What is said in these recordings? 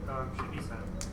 Should be set.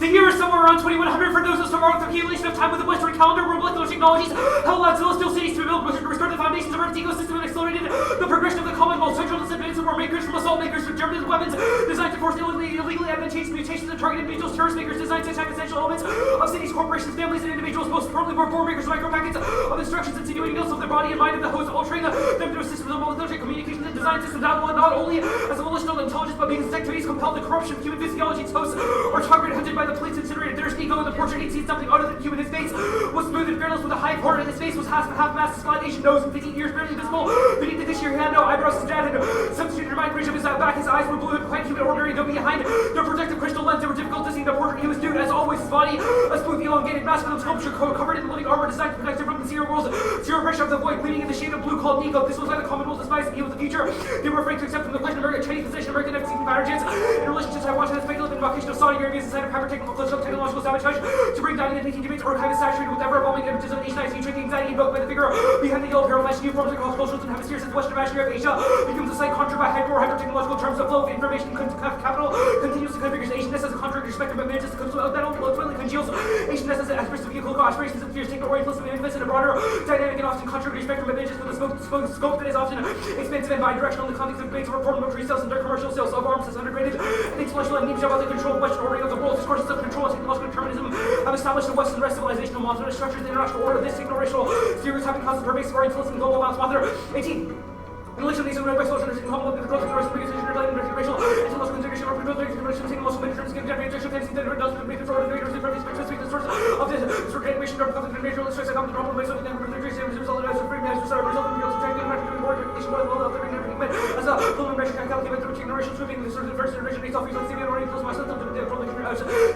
The year is somewhere around 2100 for those who still mark the accumulation of time with the Western calendar, where molecular technologies have allowed celestial cities to be built, restore the foundations of Earth's ecosystem, and accelerated the progression of the Commonwealth. Central to submitted war makers from assault makers to German weapons designed to force illegally advantageous mutations and target individuals, terrorist makers designed to attack essential elements of cities, corporations, families, and individuals. Most importantly, war makers micro packets of instructions insinuating ills of their body and mind of the host, altering them through systems of military communications and design systems not only as a volitional intelligence, but because its activities compel the corruption of human physiology. Its hosts are targeted, hunted by the police, incinerated. There's ego in the portrait. He'd seen something other than human. His face was smooth and fearless with a high forehead. His face was half masked, spot Asian nose and 15 ears barely visible. Beneath the dish here, he had no eyebrows. His dad had substituted a micro of his back. His eyes were blue and quite human, ordinary, though behind their protective crystal lens, they were difficult to see. The portrait he was nude, as always. His body, a smooth, elongated, masculine sculpture covered in living armor designed to protect him from the zero world's zero pressure of the void, bleeding in the shade of blue called Nico. This was why the Commonwealth despised the evil of the future. They were afraid to accept from the question of American Chinese possession, American F-16 fighter jets in relation to Taiwan, China's speculative invocation of Saudi Arabia's design of hyper-technological sabotage to bring down the debates or kind of saturated with ever-evolving images of Asian ICU, tricky anxiety invoked by the figure behind the yellow apparel, matching new forms across cultures and hemispheres as Western imaginary of Asia becomes a site conjured by hyper-technological terms of flow of information capital continuously configures Asianness as a contractor spectrum of manages that ultimately congeals Asianness as aspirations of vehicle aspirations and fears take the orientalism and influence in a broader dynamic and often contradictory spectrum of images with a scope that is often expansive and bi-directional in the context of debates of reform military sales and their commercial sales of arms as undergraded and intellectual amnesia about the control of Western ordering of the world. Discourses of control and technological determinism have established a Western rest civilizational model structures the international order. This techno-racial stereotyping causes pervasive orientalism global amounts. Author 18. In relation to these by social understanding, Commonwealth controls the rest of the biggest issue relating to racial and social consideration or control the consideration taking most of the terms can generate racial tendencies that are doesn't make the fraud of the from these specific source of this sort of generation of conflict and racial stress that comes from the so that the race as a result of free as a result of real subject and racial more recognition of the other pigment as a global racial calculate the generational swimming the sort of first generation based off of Syrian orientals myself to the from the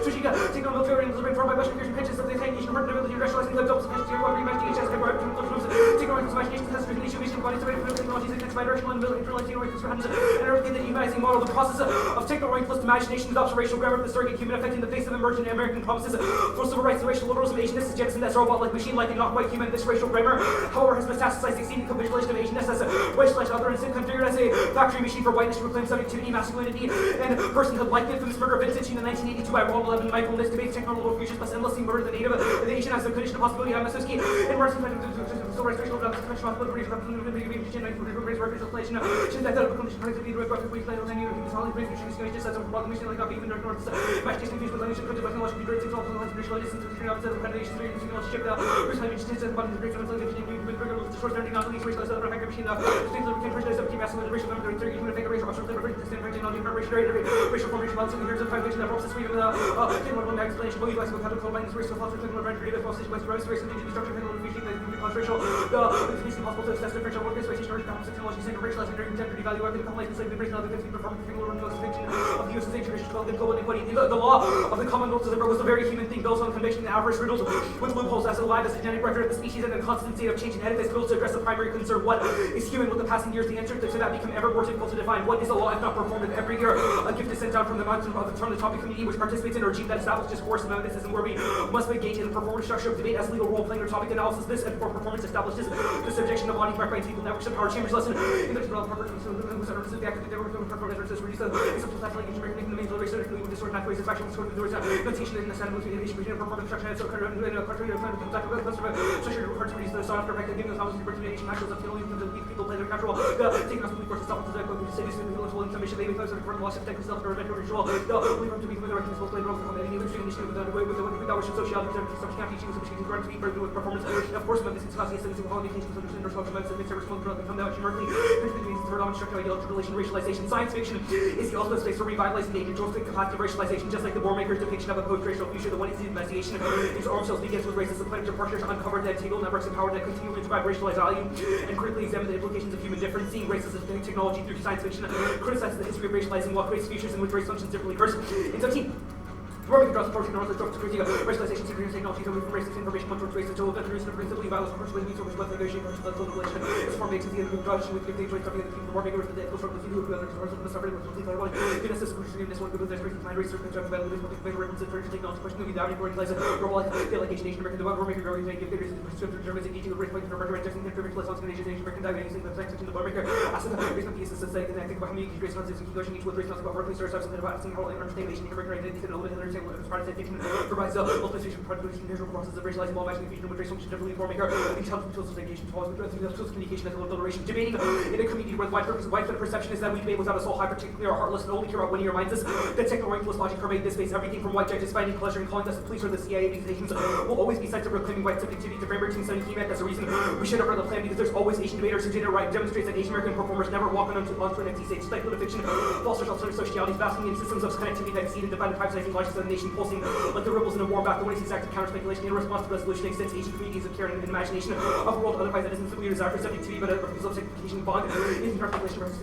switching taking on military and from by Western Christian pensions of the Asian partner ability racializing the double sophisticated what imagination as ever taking on imagination has recognition bodies of technologies and bi-directional and military and everything that humanizing model, the process of techno-orientalist imagination, observational grammar, the surrogate human affecting the face of emergent American promises for civil rights and racial liberalism. Asianness is jettisoned as robot-like, machine-like, and not quite human. This racial grammar, however, has metastasized, exceeding capitulation of Asianness as a racialized other and configured as a factory machine for whiteness to reclaim subjectivity, masculinity, and personhood, like the infamous murder of Vincent in 1982 by Ronald 11 Michael. This debates technological futures plus endlessly murder the native the Asian as the condition of possibility of Masuski and Martin civil rights, racial responsibility, that condition productivity direct graphic ways later than you can solid brain machine is just as a problem machine like even north imagination confused with language printed by technology great things all from the visual distance to the opposite of accreditation three and signal ship the first time which is about the great translation with regular short learning not least racial other factor machine the things that can prejudice of massive racial number 30 human figure racial optional flavor system technology racial formation balance in years of foundation that process freedom the technological explanation will utilize with how to call minus racial thoughts with technical render data process with race and structure technology machine that can be racial the it's impossible to assess differential work space technology center racializing contemporary value the complaints like the racial other things performing fiction of the US's traditional global inequality. The law of the Commonwealth was a very human thing built on conviction and avarice riddled with loopholes as alive as a genetic record of the species and a constant state of change and edifice built to address the primary concern. What is human with the passing years? The answer to that become ever more difficult to define. What is a law if not performed every year? A gift is sent down from the mountain from the topic community which participates in a regime that establishes course of methodism where we must engage in the performance structure of debate as legal role playing or topic analysis. This and for performance establishes the subjection of body marked by people networks of power chambers lesson in the general purpose of the active reduce the acceptable type of language making the main race with disorder pathways of factual sort of the notation in the set of innovation between performance structure and so kind of in a country of structure required to reduce the soft effect of giving the opposite opportunity actions of only the people play their natural taking us with forces self to the cities with the submission, they become sort of loss of technical self-government ritual. The belief to be with the recognizable blade role from any illustrating initiative with the worship sociality, some can't teaching, some teaching, grant to be further with performance. Of course, this is classy, some qualifications, understand or social methods, mixed response, become that numerically, between third on structural ideology, relation, racialization. Science fiction is the ultimate space for revitalizing the age of capacity of racialization, just like the Bormaker's depiction of a post-racial future. The one is the investigation of these arm cells begins with racist planets or partners to uncover the tangled networks of power that continue to describe racialized value and critically examine the implications of human difference, seeing racism as technology through science fiction, criticizes the history of racializing what creates futures in which race functions differently. First, in 17. Warming draws proportion north of critical racialization, secret technology, coming from racist information, one towards race, until the reason of principally violence, personally means so much less negotiation, political relation. This form makes it the end of the with the joint copy of the people, the warming of the ethical struggle, the few who have the suffering with complete otherwise. The necessary this one, because there's crazy mind race, certain judgment, value, public favor, references, technology, question, without any foreign lies, global delegation, Asian American, the warmaker, organization, give figures, the Germans engaging with race points, murder, testing, and privilege, less organization, Asian American, using the sex section of the warmaker, asking the reason of pieces, and I think about how many grace concepts, negotiating each with race concepts about workplace, or something about seeing how understanding Asian American identity, and element, and understanding as part of that provides the ultimate station for production visual process of racializing all matching the fusion with race function differently forming our intelligent tools of engagement towards tools of communication as well as deliberation. Debating in a community where the widespread perception is that we debate without a soul, high, particularly or heartless, and only care about winning our minds. The techno-orientalist logic pervade this space. Everything from white judges finding pleasure in calling us the police or the CIA accusations will always be sites of proclaiming white subjectivity to Framework 217. That's the reason we should have read the plan, because there's always Asian debaters who did it right. Demonstrates that Asian American performers never walk onto an empty stage. Speculative fiction, false or self-centered socialities, basking in systems of connectivity that exceed and define the privatizing logics of the nation, pulsing like the ripples in a warm bath. The one is active counter-speculation in response to resolution extends Asian communities of care and imagination of a world otherwise that isn't simply a desire for subjectivity but a refusal of sanctification bond. In speculation versus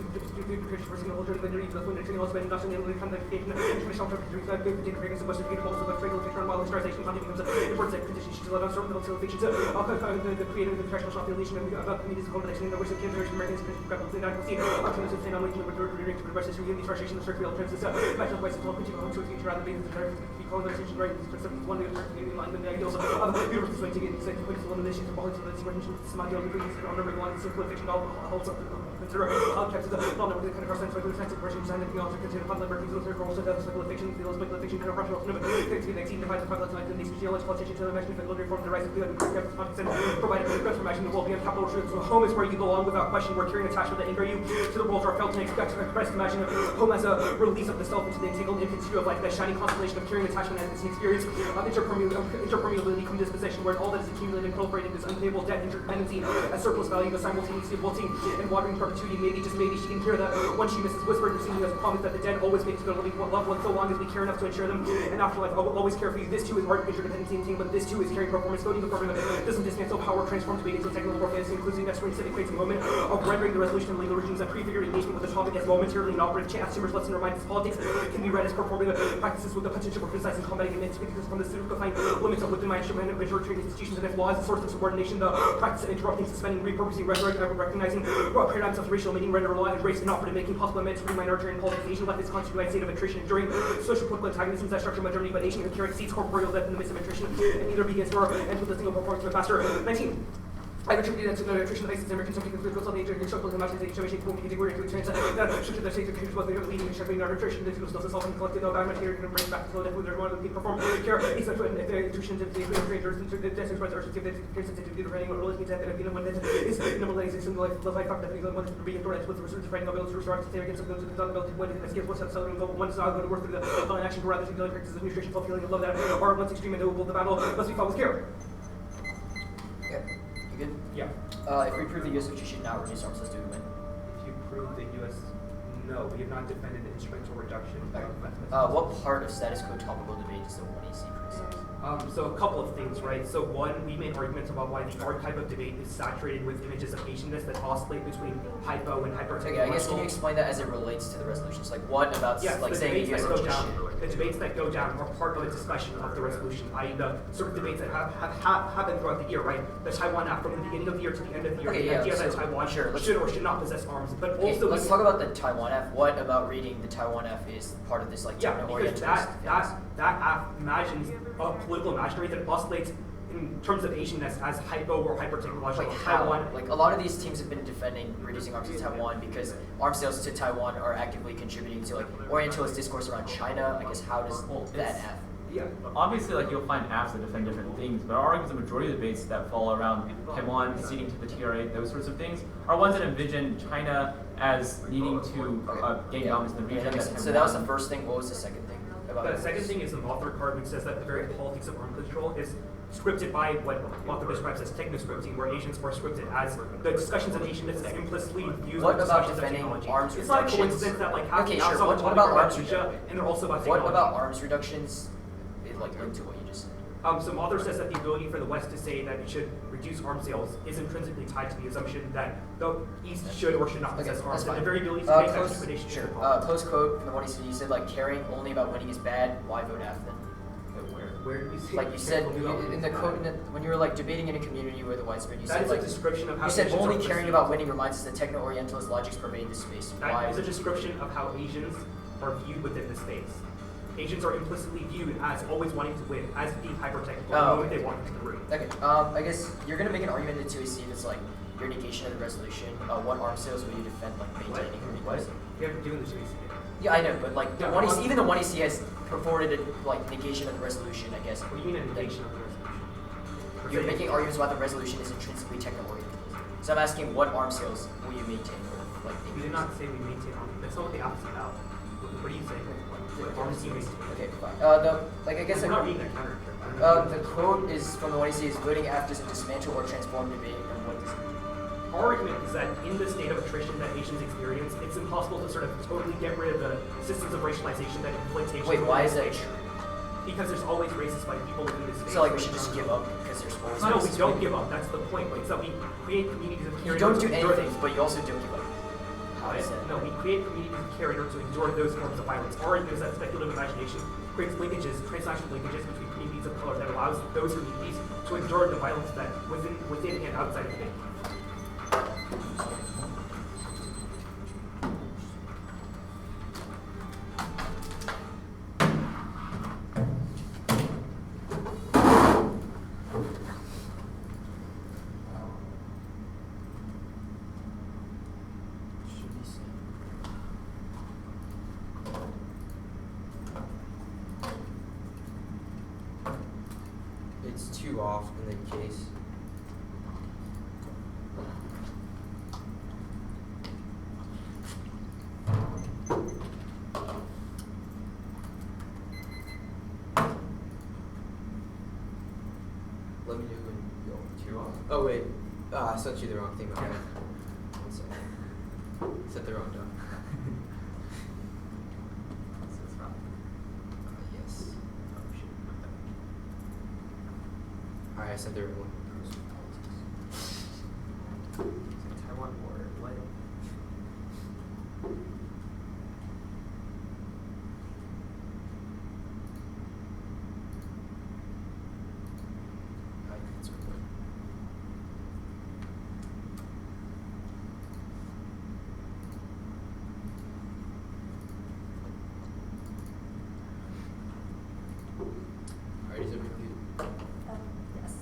single journey linear evil, when training also by industrial and contemplation, international interpretation, fragrance of Western beautiful, so much regular fiction on wild starvation, content becomes an important condition to let us sort of middle fictions. The creative and professional population about communities of combination in the worship of generation Americans, grapple with inadequacy, options of saying, with the direct versus unity, frustration, the circular terms, national voices, all critical home choice, rather than the direct colonization, right? One of the alignment, the ideals of universal swing to get executive points, elimination of politics, the recognition, some ideal degrees, on number one, circular fiction, all holds up consider all types of the non number kind of cross sense for the sense of version design, the also consider fun liberties, those are also the circular fiction, the speculative fiction, kind of rational limit, the exceed divides the public life, and these geological politicians to the imagination, the delivery form, the rise of the context, and provide a transformation of the well-being of capital truths. So home is where you belong without question, where carrying attachment that anchor you to the world are felt and expressed. Imagine home as a release of the self into the entangled infancy of life, that shining constellation of carrying attachment as an experience of interpermeability come dispossession, where all that is accumulated and proliferated is unpayable debt, interdependency, as surplus value, the simultaneously of wilting and watering perpetuity. Maybe, just maybe, she can hear that when she misses whispered the singing as a promise that the dead always make good living loved ones so long as we care enough to ensure them and afterlife. I will always care for you. This too is art, interdependency, and but this too is carrying performance. Voting the performance doesn't dismantle power, transforms debate into technical warfare, includes the next civic creates a moment of rendering the resolution of legal regimes that prefigure engagement with the topic as momentarily an operative chance. Humor's lesson reminds us politics can be read as performing practices with the potential for criticizing, combating, and because from the simplifying limits of within my instrument of interpreting institutions and if law is a source of subordination, the practice of interrupting, suspending, repurposing, rhetoric, recognizing paradigms of racial meaning, render law and race inoperative, making possible amendments to minority and politics. Asian left is constituted by a state of attrition during social political antagonisms that structure modernity, but Asian carrying seeds corporeal death in the midst of attrition, and neither begins nor ends with a single performance of a faster. 19. I've attributed that to the attrition of ISIS American something that goes on the age of social imagination, showing won't be where to experience that structure that states of was the leading and shaping our attrition, the fuel stuff is often collected, no bad material can bring back to the with their one of the perform care, it's not if the attrition of the creators and the desert spreads are sensitive to the running or religion that if you know when that is normalizing some life the life fact that we want to be indoors with the research of writing ability to restore to against those who don't ability when it skills what's up selling one is not going to work through the action rather than the practices of nutrition self-healing and love that are once extreme and doable the battle must be fought with care. Yeah. You good? Yeah. If we prove the U.S. should not reduce arms, let's do we win. If you prove the U.S. No, we have not defended the instrumental reduction. What part of status quo topical debate does the 1AC criticize? So a couple of things, right? So one, we made arguments about why the archetype of debate is saturated with images of Asianness that oscillate between hypo and hypertechnological. Okay, I guess can you explain that as it relates to the resolutions? Like what about like saying the debates that go down are part of a discussion of the resolution, i.e. the sort of debates that have happened throughout the year, right? The Taiwan Act from the beginning of the year to the end of the year, the idea that Taiwan should or should not possess arms. But also let's talk about the Taiwan F. What about reading the Taiwan F is part of this like because that F imagines a political imaginary that oscillates in terms of Asianness as hypo or hyper-technological. Like Taiwan, like a lot of these teams have been defending reducing arms to Taiwan because arms sales to Taiwan are actively contributing to like Orientalist discourse around China. I guess how does that F? Yeah. Obviously, like, you'll find apps that defend different things, but our arguments, the majority of the debates that fall around Taiwan ceding to the TRA, those sorts of things, are ones that envision China as needing to gain dominance in the region. So that was the first thing. What was the second thing? The second thing is the Mothra card, which says that the very politics of arms control is scripted by what Mothra describes as techno-scripting, where Asians are scripted as the discussions of Asian myths implicitly use what the about discussions of defending technology. arms It's not a reductions? coincidence that like half Okay, the sure. outside What of about Asia arms and they're also about What technology. about arms reductions? Like linked to what you just said. So Mothra says that the ability for the West to say that it should reduce arms sales is intrinsically tied to the assumption that the East should or should not possess arms. And the very ability to make that determination is the problem. Close quote from the one you said, like, caring only about winning is bad. Why vote AF then? Where did we see? Like you said in the quote when you were like debating in a community where the widespread, you that said is like a description of how you said Asians only are caring perceived. about winning reminds us that techno-orientalist logics pervade this space. Why? That is a description of how Asians are viewed within the space. Asians are implicitly viewed as always wanting to win, as being hyper-technical the moment they walk into the room. Okay, I guess you're gonna make an argument in 2AC that's like your negation of the resolution. What arms sales will you defend, like maintaining? What? We haven't doing the 2AC. Yeah, I know, but like the Yeah, one even the 1AC has purported like negation of the resolution, I guess. What do you mean a negation of the resolution? You're making arguments about the resolution is intrinsically techno-oriented. So I'm asking, what arms sales will you maintain? Or, like, We did not say we maintain arms. That's not what the app is about. What are you saying? What arms do you maintain? Okay, fine. I guess I'm not reading that counter. the quote is from the 1AC is voting AF doesn't dismantle or transform debate, and what does it mean? Our argument is that in the state of attrition that Asians experience, it's impossible to sort of totally get rid of the systems of racialization that inflict Asians. Wait, why is that true? Because there's always racist white people within this space. So like we should just give up because there's always No, we racist don't people? give up. That's the point. It's that we create communities of You care. don't do anything, but you also don't give up. How Right? is that? No, we create communities of care in order to endure those forms of violence. Our argument is that speculative imagination creates linkages, transnational linkages between communities of color that allows those communities to endure the violence that within and outside of it. It's 2 off in the case. Let me know when you go 2 off. Oh wait, I sent you the wrong thing. Okay. 1 second. Set the wrong doc. Yes. Oh shit. Alright, I sent the right one. Taiwan War, what? Alright, is it completed? Yes.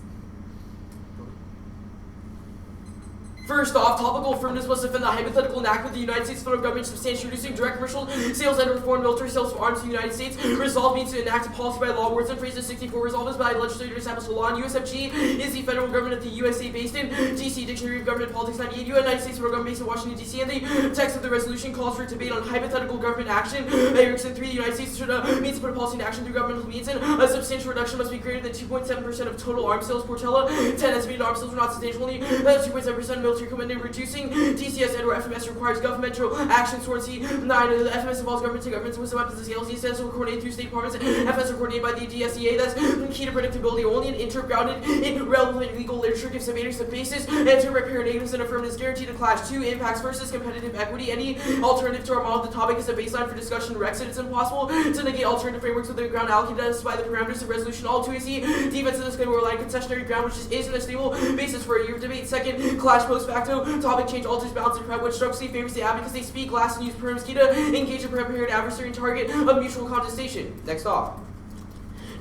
First off, topical firmness must defend the hypothetical enactment of the United States federal government substantially reducing direct commercial sales and foreign military sales of arms to the United States. Resolve means to enact a policy by law. Words and phrases 64 resolve is by the legislature to establish a law. And USFG is the federal government of the USA based in DC Dictionary of Government Politics 98. United States federal government based in Washington DC. And the text of the resolution calls for a debate on hypothetical government action. Erickson 3, the United States should means to put a policy into action through governmental means, and a substantial reduction must be greater than 2.7% of total arms sales. Portella 10 estimated arms sales were not substantial. Only 2.7% military equipment reducing DCS and or FMS requires governmental action towards the 9. The FMS involves government to government with weapons and scales. DCS will coordinate through state departments. FS are coordinated by the DSEA. That's key to predictability. Only an intergrounded in relevant legal literature gives debaters the basis and to repair negatives and affirmatives guaranteed to clash 2 impacts versus competitive equity. Any alternative to our model of the topic is a baseline for discussion. Rexit, it's impossible to negate alternative frameworks with the ground allocated us by the parameters of resolution. All 2AC defense of this claim will rely on concessionary ground, which isn't a stable basis for a year of debate. Second, clash post facto. Topic change alters balance and prep, which structurally favors the ad because they speak last and use perms key to engage a prepared adversary and target of mutual contestation. Next off.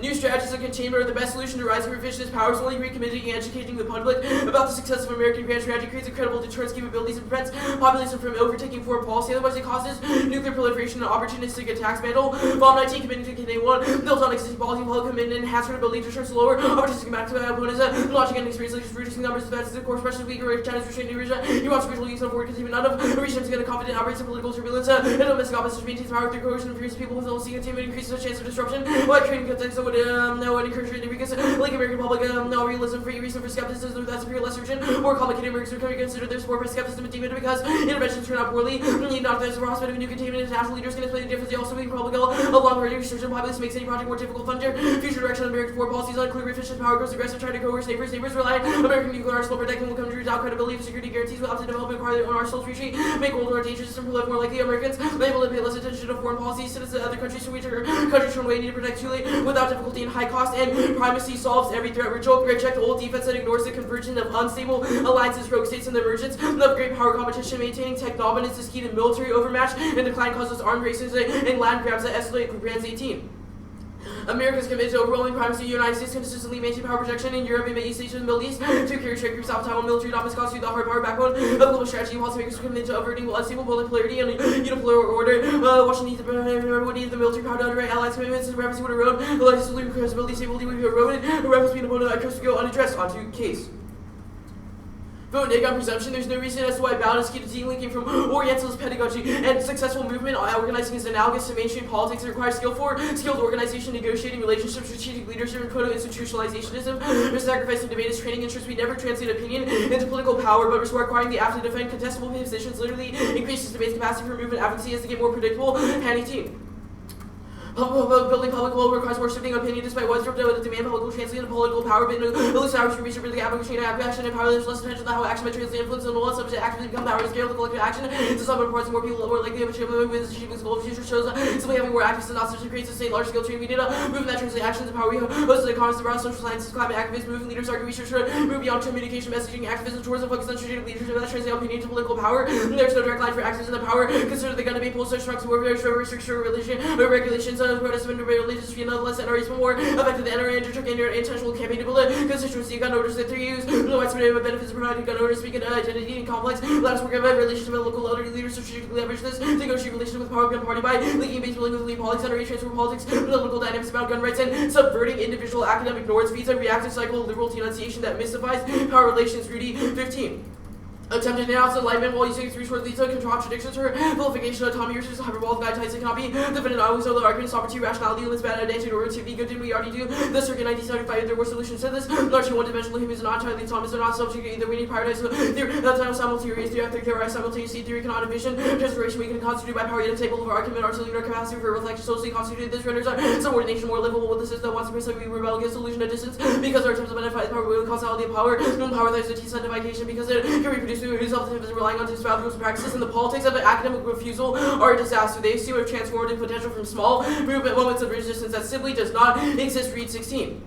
New strategies of containment are the best solution to rising revisionist powers. Only recommitting and educating the public about the success of American grand strategy creates incredible deterrence capabilities and prevents populism from overtaking foreign policy. Otherwise, it causes nuclear proliferation and opportunistic attacks. Mandel, Pham 19 committing to contain one, built on existing policy, public commitment, and enhanced credibility to turn slower, opportunistic back to opponents, launching an experience like reducing numbers of defenses, of course, especially weaker China's restrained Asia. He wants regional use of forward containment. None of the regions get a confident outbreaks of political turbulence, and domestic opposition maintains power through coercion and fears people with policy containment increases the chance of disruption. While creating context that would encourage it because like American public, no realism, free reason for skepticism, that's imperialist region. More complicated Americans are coming to consider their support for skepticism and demon because interventions turn out poorly. Not there's a prospect of new containment. International leaders can explain the difference. They also being public along with restriction populace makes any project more difficult. Thunder, future direction of American foreign policies unclear. Efficient power grows aggressive, trying to coerce neighbors. Neighbors rely on American nuclear arsenal protecting will come to without credibility of security guarantees will have to develop and acquire their own arsenals retreat, make World War dangerous and proliferate more likely Americans. They will pay less attention to foreign policy. Citizens of other countries from which countries turn away need to protect too late without difficulty and high cost. And primacy solves every threat. Reject old defense that ignores the convergence of unstable alliances, rogue states, and the emergence of great power competition. Maintaining tech dominance is key to military overmatch, and decline causes armed races and land grabs that escalate. Grants 18. America is committed to overwhelming primacy. The United States consistently maintain power projection in Europe and East Asia and the Middle East to carry trade groups out Taiwan military dominance constitute the hard power backbone of global strategy. Policymakers are committed to averting unstable polarity and unipolar order. Washington needs the military power to underwrite alliance commitments, and primacy would erode. The legislative credibility stability would be eroded. The reference being opponent I trust to go unaddressed. Onto case. Vote neg on presumption. There's no reason as to why balance key to delinking from Orientalist pedagogy and successful movement organizing is analogous to mainstream politics that requires skilled organization, negotiating relationships, strategic leadership, and proto-institutionalizationism. There's sacrificing debate as training interests. We never translate opinion into political power, but requiring the apt to defend contestable positions literally increases debate's capacity for movement advocacy as to get more predictable. Pan 18. Building public will requires more shifting opinion despite widespread demand. Public will translate into political power, but elusive hours to reach the application of action and power. There's less attention to how action may translate influence on the one subject actively become power to scale the collective action. To some reports, more people more likely to achieve movement with achieving goal future shows simply having more activists and not such creates a state large scale training. We need a movement that translates actions and power. We host the economists around social sciences, climate activists, movement leaders, argue research, move beyond communication, messaging, activism towards a focus on strategic leadership that translate opinion to political power. There's no direct line for activism and power. Consider the gun to be pulled such strong to warfare, restriction, religion, regulations, protest, religious free nonetheless and even more affected the NRA undertook an intentional campaign to build a constituency gun owners that they use. The widespread benefits provided gun owners speak of identity and complex. Let's work about relationship with local elderly leaders to strategically leverage this. Negotiate relationship with power gun party by linking base building with lead politics, NRA transfer politics, political dynamics about gun rights, and subverting individual academic norms feeds a reactive cycle of liberal denunciation that mystifies power relations. Rudy 15. Attempted announced enlightenment while using its resource leads to contradictions or vilification of autonomy versus hyperbolic guidelines that cannot be defended always although arguments sovereignty, rationality, limits, bad identity, or relativity, good did we already do. The circuit 1975 there were solutions to this. Largely one-dimensional humans are not entirely autonomous, are not subject to either we need paradise theory, that time simultaneous theory, simultaneously theory cannot envision transformation we can constitute by power yet a table of argument our cellular capacity for reflection socially constituted. This renders our subordination more livable with the system that wants to precisely rebel against illusion of distance because our attempts to benefit power will causality of power and power that is a T-sanctification because it can reproduce itself relying on established rules and practices, and the politics of academic refusal are a disaster. They assume a transformative potential from small movement moments of resistance that simply does not exist. Read 16.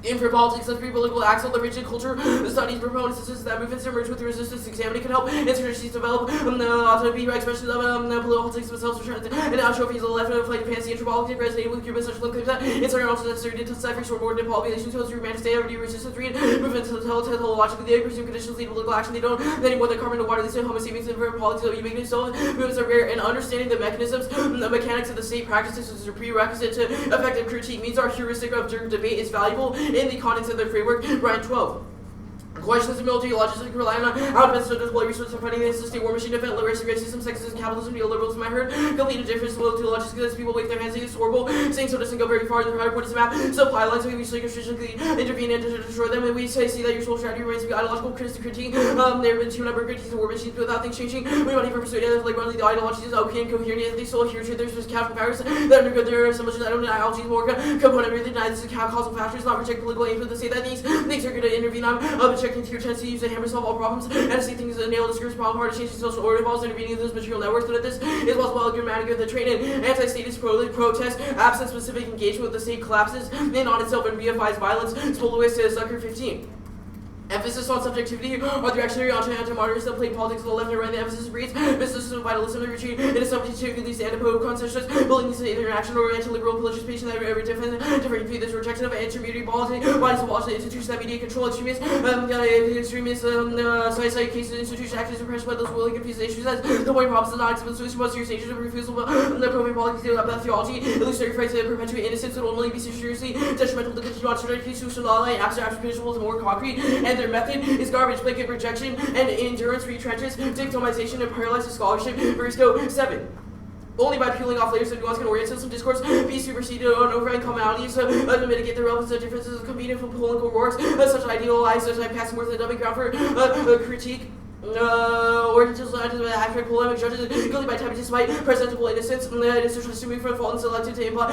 In for politics, the political axle, the rigid culture, the studies proponents insist that movements emerge with the resistance examining can help institutions develop autonomy by expression of politics themselves, and now trophies of the left of flight fantasy anthropology resonating with Cuban such claims that it's also necessary to decipher short ordinate populations whose romantic state of resistance read movements teleologically they presume conditions lead to political action they don't anymore than carbon to water they say homo sapiens and for politics of ubiquitous so movements are rare and understanding the mechanisms the mechanics of the state practices is a prerequisite to effective critique means our heuristic of debate is valuable in the context of their framework. Brian 12. Questions of military logistics rely on how defense deploy resources fighting against the state war machine, defend low race system, sexism, capitalism, neoliberalism. I heard complete difference military logistics because people wave their hands against horrible, saying so doesn't go very far. The prior point is a map. Supply lines we usually strategically intervene and to destroy them, and we see that your social strategy remains to be ideological critique. There have been two number of critiques of war machines without things changing. We want to pursue like running the ideologies okay and coherent. They still here there's just capital powers that undergo their assumptions. I don't know ideologies more component really deny this is causal factors, not reject political aims, but to say that these things are going to intervene on objecting to your tendency to use a hammer to solve all problems and to see things as a nail discourse problem hard to change the social order involves intervening in those material networks. But this is possible grammatic of the train and anti-statist protest, absent specific engagement with the state collapses in on itself and reifies violence. Spolowist says Zucker 15. Emphasis on subjectivity are the reactionary anti-modernists that play politics on the left and right. The emphasis breeds business and vitalism and retreat. It is subjectively the antipode conscientious, building to either action or anti-liberal participation that every different view. This rejection of intermediary policy, why is watch the institutions that media control extremists, side cases, institution actions suppressed by those willing confused issues as the point props not acceptable solution was your stages of refusal of the appropriate policy about theology, illustrating phrase that perpetuate innocence would only be seriously detrimental to the continued institutional law and abstract principles more concrete, and their method is garbage, blanket rejection, and endurance retrenches, dictomization, and paralyzes scholarship. Verisco 7. Only by peeling off layers of nuance can orient system discourse be superseded on overriding commonalities to mitigate the relevance of differences of competing from political works. Such idealized, such typecasting more than a dumping ground for critique. Or just accurate polemic judges guilty by time despite presentable innocence, institutions assuming from fault and selected to imply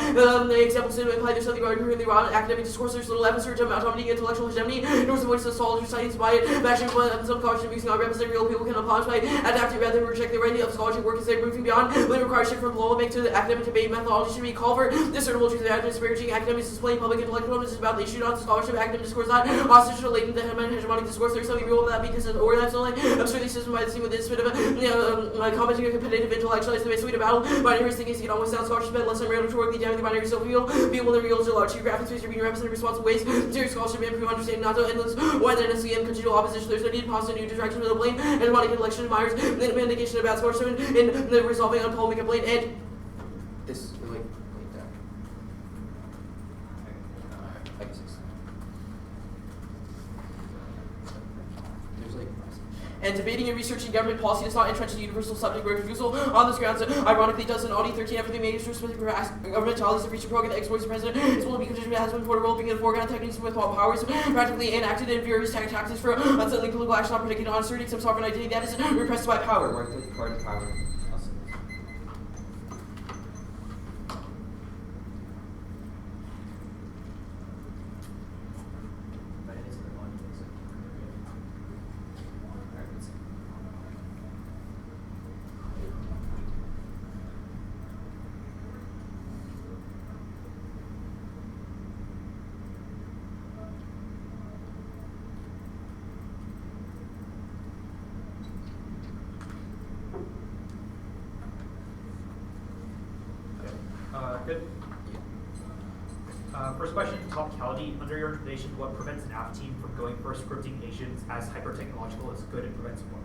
examples to imply there's something arguing around academic discourse. There's little evidence for autonomy, intellectual hegemony, nor is the voice of solid science by it. Bashing some caution using our represent real people can apply by adapting rather than reject the writing of scholarship work as they're moving beyond. They require shift from polemic to the academic debate methodology should be called for discernible truth and disparaging academics displaying public intellectual is about the issue, not the scholarship. Academic discourse not hostage to latent hegemonic discourse. There's something real about that because of or that's only absurdly system by the scene with this bit of a commenting a competitive intellectualize the best way to battle. Binary thinking is almost sound scholarship and less than rhetorically damning the binary self-real. Be able to real to large geographic space are being represented in responsible ways. Serious scholarship and improve understanding not to endless wide endlessly and continual opposition. There's no need to pause a new direction of the blame and hegemonic intellectual admirers the indication of bad scholarship in the resolving on polemic and blame and This like that. I guess it's there's like and debating and researching government policy does not entrench the universal subject where refusal on this grounds ironically does in Audi 13 everything made for specific governmentalities of reaching program the exploits the president is will be considered has been portable being in the foreground techniques with powers practically enacted in various tactics for unsettling political action not predicting on asserting some sovereign identity that is repressed by power. work with card power. Good. First question, topicality. Under your interpretation, what prevents an app team from going for scripting agents as hyper-technological as good and prevents war?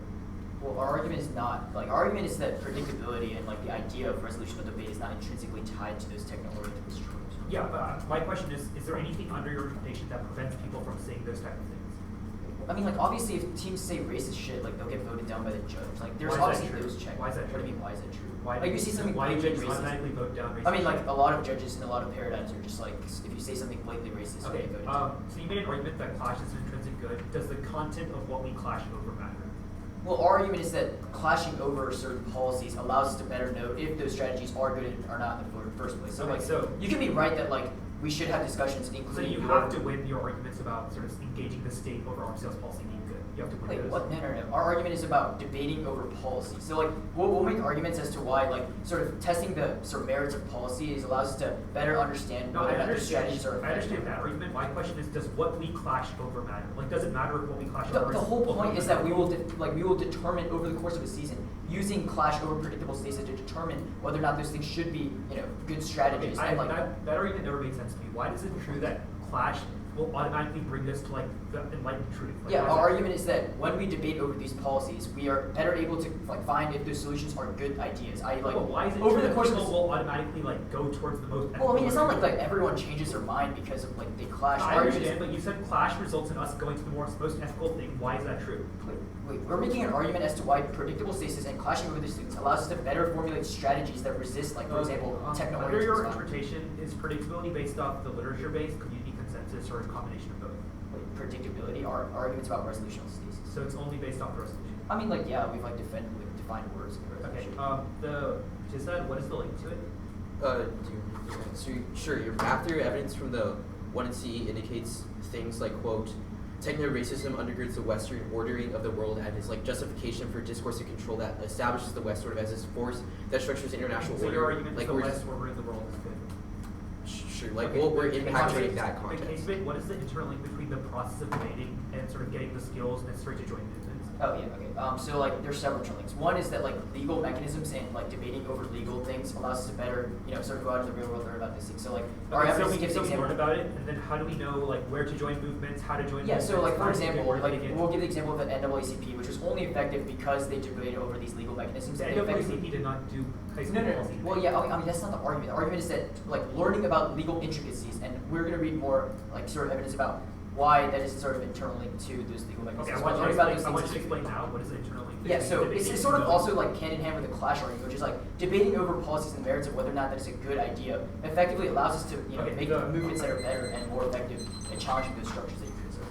Well, our argument is not, like, our argument is that predictability and, like, the idea of resolution of debate is not intrinsically tied to those technological constraints. Yeah, but my question is there anything under your interpretation that prevents people from saying those type of things? I mean, like, obviously, if teams say racist shit, like, they'll get voted down by the judge. Like, there's Why is that obviously true? those checks. Why is that What do true? you mean, why is that true? Why Like, you see something why do blatantly judges racist. automatically vote down racist? I mean, like, a lot of judges in a lot of paradigms are just like, if you say something blatantly racist, Okay, you get voted down. so you made an argument that clash is an intrinsic good. Does the content of what we clash over matter? Well, our argument is that clashing over certain policies allows us to better know if those strategies are good or not in the first place. So, Okay, like, so- you can be right that, like, we should have discussions So including you have to win your arguments about sort of engaging the state over arms sales policy being good. You have to win Wait, those. what? No. Our argument is about debating over policy. So, like, we'll make arguments as to why, like, sort of testing the sort of merits of policies allows us to better understand No, whether I or not those understand. strategies are I understand effective. that argument. My question is, does what we clash over matter? Like, does it matter if what we clash The over is whole point over is that we will determine over the course of a season using clash over predictable states to determine whether or not those things should be, you know, good strategies. Okay, And, like, that argument never made sense to me. Why is it true that clash will automatically bring us to like the enlightened truth? Like, yeah, why is our that argument is that when we debate over these policies, we are better able to, like, find if those solutions are good ideas. Well, why is it over true the that course of people a will automatically like go towards the most? well, I mean, it's not like ethical everyone changes their mind because of, like, they clash. I Our argument is- understand, but you said clash results in us going to the most ethical thing. Why is that true? Wait, we're making an argument as to why predictable stasis and clashing over these things allows us to better formulate strategies that resist, like, for example, Under techno-oriented your design. interpretation, is predictability based off the literature base, community consensus, or a combination of both? Wait, predictability, our arguments about resolutional stasis. So it's only based off the resolution. I mean, like, yeah, we've, like, defined words in the Okay. resolution. Just that. What is the link to it? Sure, your map through evidence from the 1 and C indicates things like, quote, techno-racism undergirds the Western ordering of the world and is like justification for discourse and control that establishes the West sort of as this force that structures international So order. your argument like is the we're West just- ordering the world is good. Sure. future. Like, Okay. we're Okay. impacting that Okay, context. but what is the interlink between the process of debating and sort of getting the skills necessary to join movements? Oh yeah, okay. So like there's several interlinks. One is that like legal mechanisms and like debating over legal things allows us to better, sort of go out in the real world and learn about these things. So like our Okay, so evidence we gives so we example. learn about it, and then how do we know like where to join movements, how to join Yeah, movements? so like for how to get example, where to like get- we'll give the example of the NAACP, which was only effective because they debated over these legal mechanisms. The They effectively- NAACP did not do high school No, no, no. policy. Well, yeah, I mean that's not the argument. The argument is that like learning about legal intricacies, and we're going to read more like sort of evidence about why that is sort of interlinked to those legal Okay, mechanisms. I want you to Learning about explain, those I want you things to is- explain now what is the interlink. Yeah, between so debating it's sort of and also like hand in hand with the clash argument, which is like debating over policies and the merits of whether or not that is a good idea. Effectively allows us to Okay, make the- movements that are better and more effective at challenging those structures that you criticize.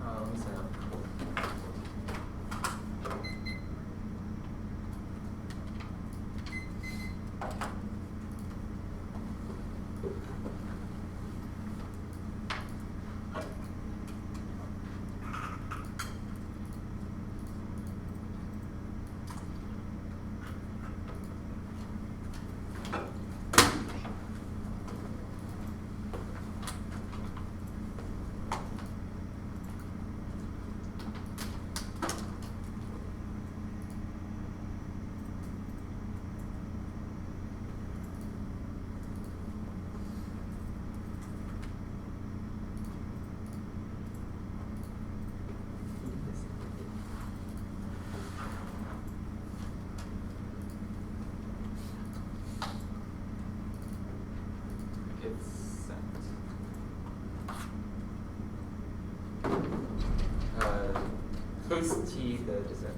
Let me sign up. It's sent. Case T, the dissent.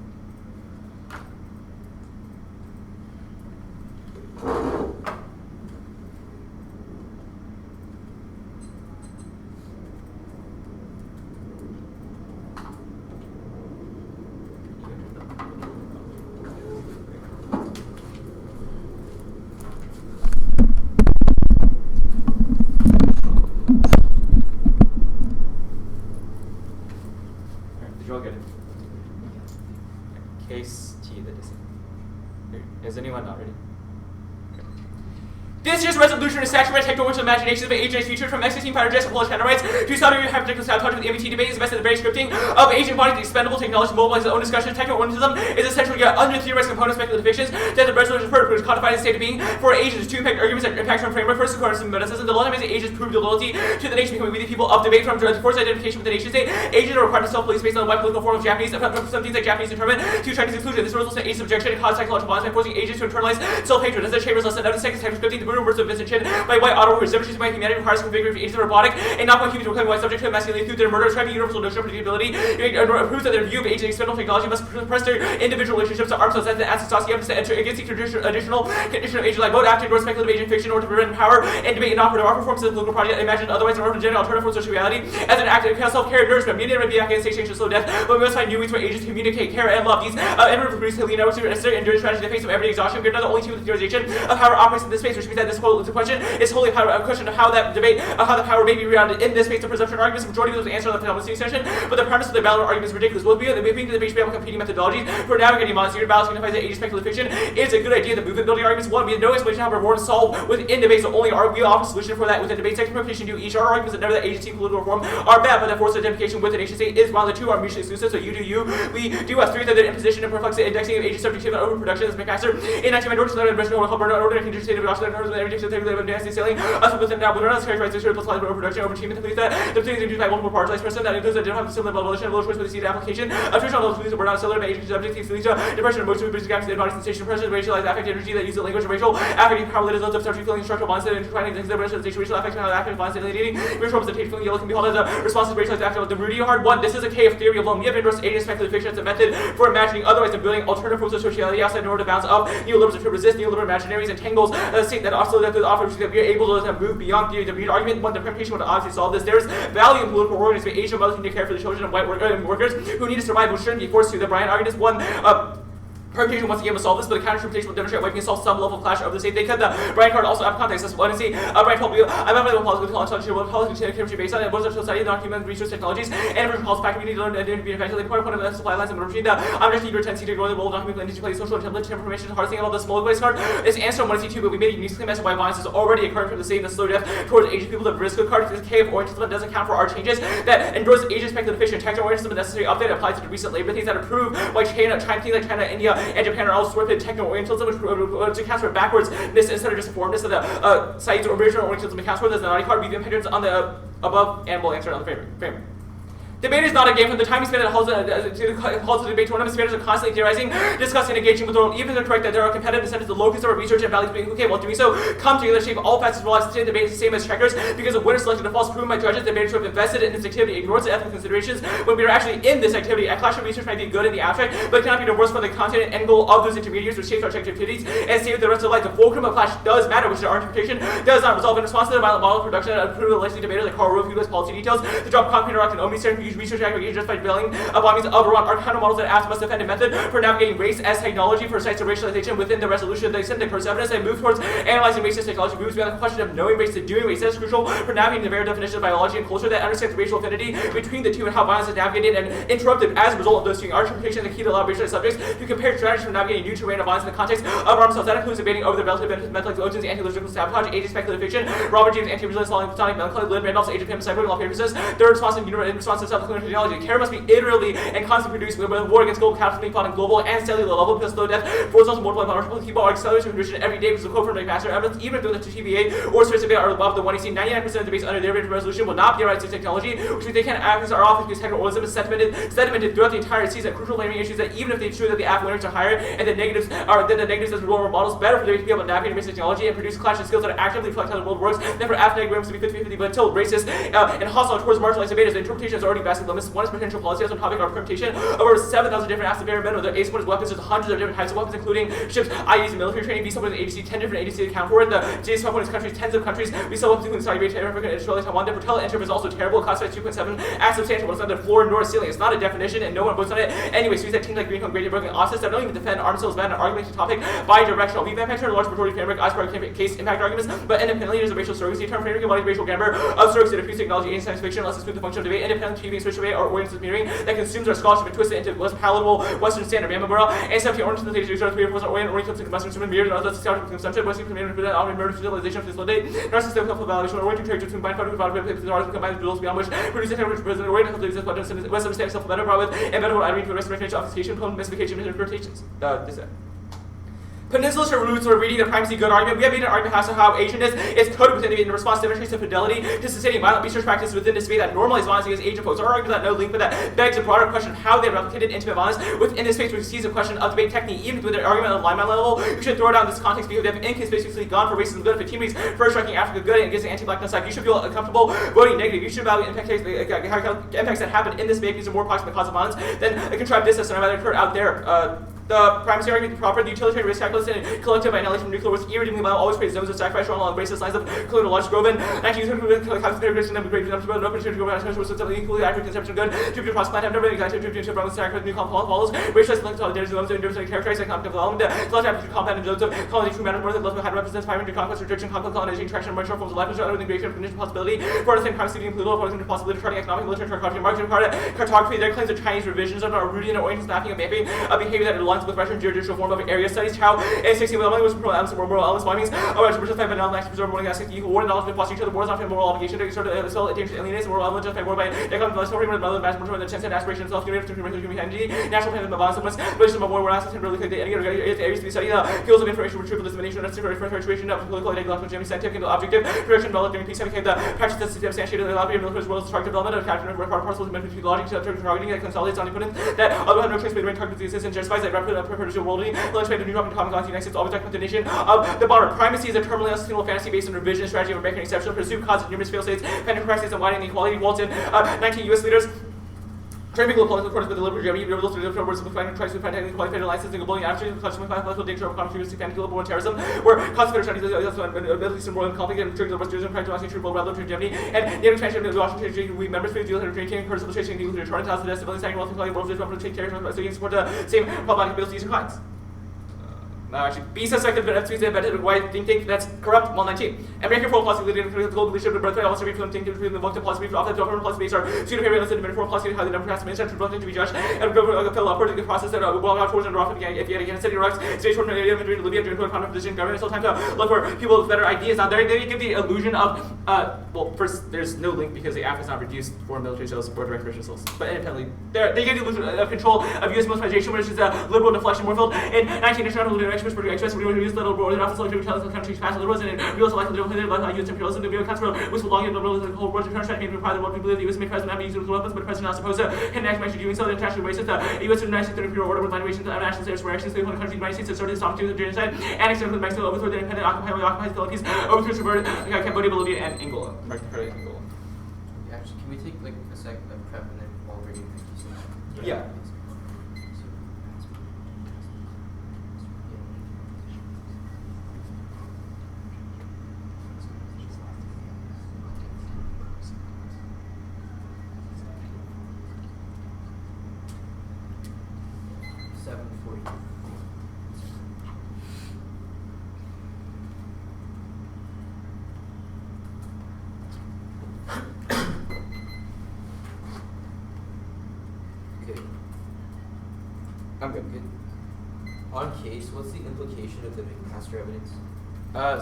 Alright, did you all get it? Case T, the dissent. Is anyone not ready? This year's resolution is saturated technological imaginations of Asian future from existing power dress and Polish rights to Saudi Arabia have technical sabotage with the MBT debate is best in the very scripting of Asian bodies, the expendable technology to mobilize their own discussion. Techno-organism is essentially under theorized component speculative fictions that the resolution purpose codified in state of being for Asians to impact arguments that impact from framework first accordance to medicism. The long-time Asians proved their loyalty to the nation, becoming the people of debate from forced identification with the nation state. Asians are required to self-police based on the white political form of Japanese, some things like Japanese determined to Chinese exclusion. This results in Asian subjection and cause psychological violence by forcing Asians to internalize self-hatred. As the Chambers lesson out of second type scripting, the brutal words of Vincent Chin by white automobiles demonstrates by humanity requires configuration for Asians are robotic and not by humans becoming white subject to masculinity through their murder, describing the universal notion of predictability. It proves that their view of Asian expendable technology must suppress their individual relationships to arms themselves as Saskia to enter against the additional condition of Asian life, both active or speculative Asian fiction in order to prevent power and debate and operative art performance of the political project imagined otherwise in order to generate alternative forms of social reality as an act of self-care, nourishment, meaning and be against extinction, slow death, but we must find new ways for Asians to communicate, care, and love these and produce healthy networks of necessary endurance strategies in the face of everyday exhaustion. We are not the only team with the theorization of power operates in this space, which means that this whole question is wholly a question of how that debate, how the power may be rounded in this space of presumption arguments. The majority of those answer on the Peninsula session, but the premise of the ballot argument is ridiculous. We'll be the debate should be able competing methodologies for navigating monster balance signifies that Asian speculative fiction is a good idea. The movement building arguments one, we have no explanation how reform is solved within debates, so only we offer a solution for that within debate. Second proposition to each. Our arguments that never that agency political reform are bad, but that forced identification with the nation state is while the two are mutually exclusive. So you do you, we do us. Three, that the imposition and perplexity indexing of Asian subjectivity and overproduction is McMaster. In 1990, order to let a burn order and condition state of Washington and every day of nasty sailing. Us within now, we're not characterized as plus line overproduction, overachievement, believe that the things induced by multiple parts, person that includes that don't have the similar level of low choice with the seed application of traditional levels beliefs that were not similar by Asian subjectives, depression, emotion, business gaps, and body sensation, pressure, racialized affect energy that use the language of racial affecting power that is loads of subject feeling structural bonds that intertwining things that racial affect affecting bonds that alienating racial representation feeling yellow can be held as a response to racialized affect of the Rudy hard one. This is a K of theory of loan. We have endorsed Asian speculative fiction as a method for imagining otherwise than building alternative forms of sociality outside the normative bounds of neoliberalism to resist neoliberal imaginaries and tangles a state that also that offers that we are able to move beyond theory. The read argument one, the preparation would obviously solve this. There is value in political organization. Asian mothers need to care for the children of white workers who need to survive, which shouldn't be forced to. The Bryan argument is one. Permutation once again will solve this, but the counter-interpretation will demonstrate why we can solve some level of clash over the same. They cut the Brian card also out of context. That's what I see. Brian told me, I'm not really political chemistry based on it. Most of society, non-human research technologies, and emerging policy factor we need to learn and be effectively point of the supply lines and machine. I'm just eager tendency to grow the role of document and play social intelligence information, harnessing all the small waste card. It's answer on 1C2, but we made a unique claim as to why violence is already occurring from the same slow death towards aged people. The risk of card this K of Orientalism doesn't account for our changes that endorse age speculative fiction. Techno Orientalism necessary update applies to the recent labor things that approve why China, things like China, India, and Japan are all swarped Techno Orientalism, which accounts for backwardness instead of just formness of the sites or original Orientalism accounts for. There's the naughty card, be the impedance on the above, and we'll answer it on the framework. Debate is not a game. From the time we spend at halls of debate tournaments, debaters are constantly theorizing, discussing, engaging with the world. Even if they're correct that there are competitive incentives, the locus of our research and values being okay while doing so, come together to shape all facets of life. Today, debate is the same as checkers because of winners selected to false proven by judges. Debaters who have invested in this activity ignores the ethical considerations when we are actually in this activity. A clash of research might be good in the abstract, but it cannot be divorced from the content and end goal of those intermediaries which shapes our activities and stay with the rest of life. The fulcrum of clash does matter, which is our interpretation does not resolve in response to the violent model of production and approved allegedly debater like Carl Rove, who does policy details to drop concrete rock and omni use research aggregation just by building bombings of Iran are counter models that ask must defend a method for navigating race as technology for sites of racialization within the resolution of the extent curse evidence and move towards analyzing racist technology moves beyond the question of knowing race to doing race. That is crucial for navigating the very definition of biology and culture that understands racial affinity between the two and how violence is navigated and interrupted as a result of those two. Our interpretation is the key to allow racialized subjects to compare strategies for navigating new terrain of violence in the context of armed assaults. That includes debating over the relative benefits of methods like Ocean's anti-logical sabotage, age of speculative fiction, Robert James' anti-resilience, sonic melancholy, Lynn Randolph's age of Pham, cyber, and all purposes. Their response to self-clearing technology. Care must be iteratively and constantly produced with war against global capitalism, fought on global and cellular level because slow death forces us to multiply power. People are accelerating nutrition every day because of quote from McMaster evidence. Even if the TBA or Swiss debate are above the 1AC, 99% of debates under their rate of resolution will not be right to technology, which means they can't access our office because technoism is sedimented throughout the entire season. Crucial framing issues that even if they show that the app winners are higher and the negatives as lower models, better for them to be able to navigate racist technology and produce clash of skills that are actively reflect how the world works than for app diagrams to be 50-50 but until racist and hostile towards marginalized debaters. The interpretation is already vastly limited. One is potential policy as on topic of permutation over 7,000 different apps to bare minimum. Their ace weapons, there's hundreds of different types of weapons, including ships, IEDs, and military training. We sell weapons in ADC, 10 different ADCs account for it. The JS weapons countries, tens of countries. We sell weapons including Saudi Arabia, Africa, Australia, Taiwan. The Patel interp is also terrible. It costs like 2.7 as substantial, but it's not the floor nor a ceiling. It's not a definition, and no one votes on it. Anyway, so we said teams like Greencomb, Great Broken, Ossis that don't even defend arms sales ban and argument to topic bi-directional. We manufacture a large majority of framework, as per case impact arguments, but independently there's a racial surrogacy term framework embodies racial grammar of surrogacy that diffuse technology and science fiction unless it's with the function of debate. Independent TV and social debate are oriented mirroring that consumes our scholarship and twists it into less palatable Western standard. Yamabura and 17 orange stage user 3 or 4 oriented to Western human mirrored and other scholarship consumption, Western community represent our murder civilization of this date. Narcissistic self-evaluation or oriented characters combined for the combined rules beyond which produce a temporary president or oriented to exist but West understanding self-better with and better what I read for the restoration of obfuscation, mystification, and interpretations. This is Peninsula roots or reading the primacy good argument. We have made an argument as to how Asianness is coded within the response demonstrates the fidelity to sustaining violent research practice within this debate that normalizes violence against Asian folks. Our argument that no link, but that begs a broader question of how they replicated intimate violence within this space, which sees a question of debate technique. Even with an argument on the lineman level, you should throw it out in this context because they have inconspicuously gone for racism good for teammates, first striking Africa good and against the anti-blackness side. You should feel comfortable voting negative. You should value impacts that happen in this debate because they're more proximate cause of violence than a contrived distance and rather occurred out there. The primacy argument, the proper, the utilitarian risk calculus, and collective annihilation of nuclear was irredeemably violent, always creates zones of sacrifice drawn along racist lines of colonial logic. Groven, 19th consideration of great presumption, no potential to go out was something equally accurate conception good. Jupiter cross planet have never been exacted to from the sacrifice new compound follows. Racialized collective solidarity zones and different characterized economic development. Select aptitude compound and zones of colony true matter more than love had represents primary conflict, rejection, conflict, colonization, traction, more short forms of life, rather than creation of condition possibility. For the same primacy being Pluto, opposing the possibility of charting economic, military, cartography, marketing, cartography. Their claims of Chinese revisions of our rooted in Oriental mapping and mapping a behavior that aligns with Western judicial form of area studies. How in 16 with was moral elements or moral elements bombings to preserve and not preserve moral aspects of war and knowledge of foster each other wars not moral obligation to sort of sell dangerous alienates moral elements just by war by economic life story with another mass more the chance and aspiration self unity to humanity national plan of violence and relation of war where assets and really the areas to be studied fields of information retrieval dissemination and necessary for situation of political and ecological scientific and objective production developed during peace became the practice that substantiated the lobby of military world's target development of captain of parcels of between logic to targeting that consolidates on independence that although had no choice made target the assistance justifies that rapid perpetual worldly lunch made a new drop in common the United States always act with the nation of the border. Primacy is a terminally unsustainable fantasy based on revision strategy of American exceptional pursuit causes numerous fail states, pending crises and widening inequality. Walton, 19 U.S. leaders. Framing global political accordance with the liberty Germany, able to deliver words of finding tries to find technically qualified alliances and bullying attitudes, clutching political danger of conflict, defending global and terrorism, where consequent studies abilities in world conflict and triggers the Western pride to true global relative to Germany, and native expansion of the Washington Treaty, we members face deals that are drinking, curse of the chasing, nuclear torrent, house, the death, civilian, stacking, wealth, equality, world, free, public, take care, so you can support the same problematic abilities and crimes. Actually, B suspected that FT's invented white think that's corrupt. 119. American foreign policy leading to the global leadership of the birthright also from thinking between the vote policy of the government policy are student imperialist and foreign policy how the number has to be sent to be judged and government appeal upward the process that will not towards and often if yet again city rocks stage from Libya during the competition government still time to look for people with better ideas out there. They give the illusion of well, first there's no link because the AF is not reduced for military sales or direct commercial sales, but independently they give the illusion of control of U.S. militarization, which is a liberal deflection Moorfield in 19 international experts for express we use little border office to tell the country's past liberals and real select the different about U.S. imperialism the real country which will long in the liberals and whole world return trying to make private what we believe the U.S. may present not be used with weapons, but the president not supposed to connect by doing so the international waste of the U.S. and United States imperial order with nations of national states where actions the country the United States have started to stop to the genocide annexation of Mexico overthrow the independent occupied Philippines overthrow subverted Cambodia, Bolivia, and Angola. Actually, can we take like a sec of prep and then while we're doing 50 cents? Yeah. I'm good. On case, what's the implication of the McMaster evidence?